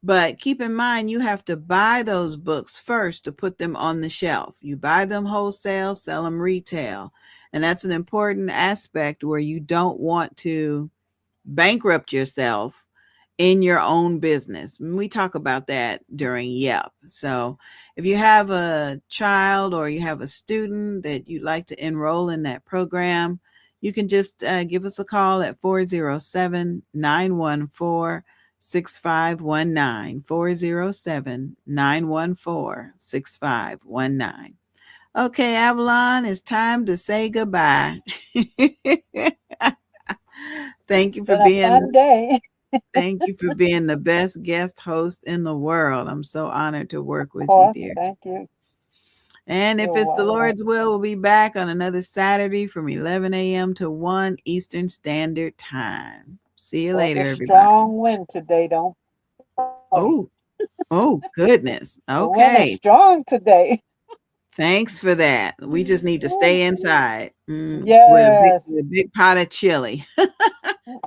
Speaker 2: But keep in mind, you have to buy those books first to put them on the shelf. You buy them wholesale, sell them retail. And that's an important aspect where you don't want to bankrupt yourself in your own business. We talk about that during YEP. So if you have a child or you have a student that you'd like to enroll in that program, you can just give us a call at 407-914-6519, 407-914-6519. Okay, Avalon, it's time to say goodbye. Thank you for
Speaker 3: It's been a fun day.
Speaker 2: Thank you for being the best guest host in the world. I'm so honored to work with
Speaker 3: Of
Speaker 2: you,
Speaker 3: course,
Speaker 2: dear.
Speaker 3: thank you.
Speaker 2: And if
Speaker 3: You're
Speaker 2: it's the
Speaker 3: welcome.
Speaker 2: Lord's will, we'll be back on another Saturday from 11 a.m. to 1 Eastern Standard Time. See you
Speaker 3: For
Speaker 2: later,
Speaker 3: the
Speaker 2: everybody.
Speaker 3: strong wind today, don't wait.
Speaker 2: Oh, goodness.
Speaker 3: The wind is
Speaker 2: Okay.
Speaker 3: strong today.
Speaker 2: Thanks for that. We just need to stay inside with
Speaker 3: Yes.
Speaker 2: a big pot of chili. All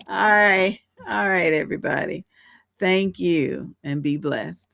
Speaker 2: right. All right, everybody. Thank you and be blessed.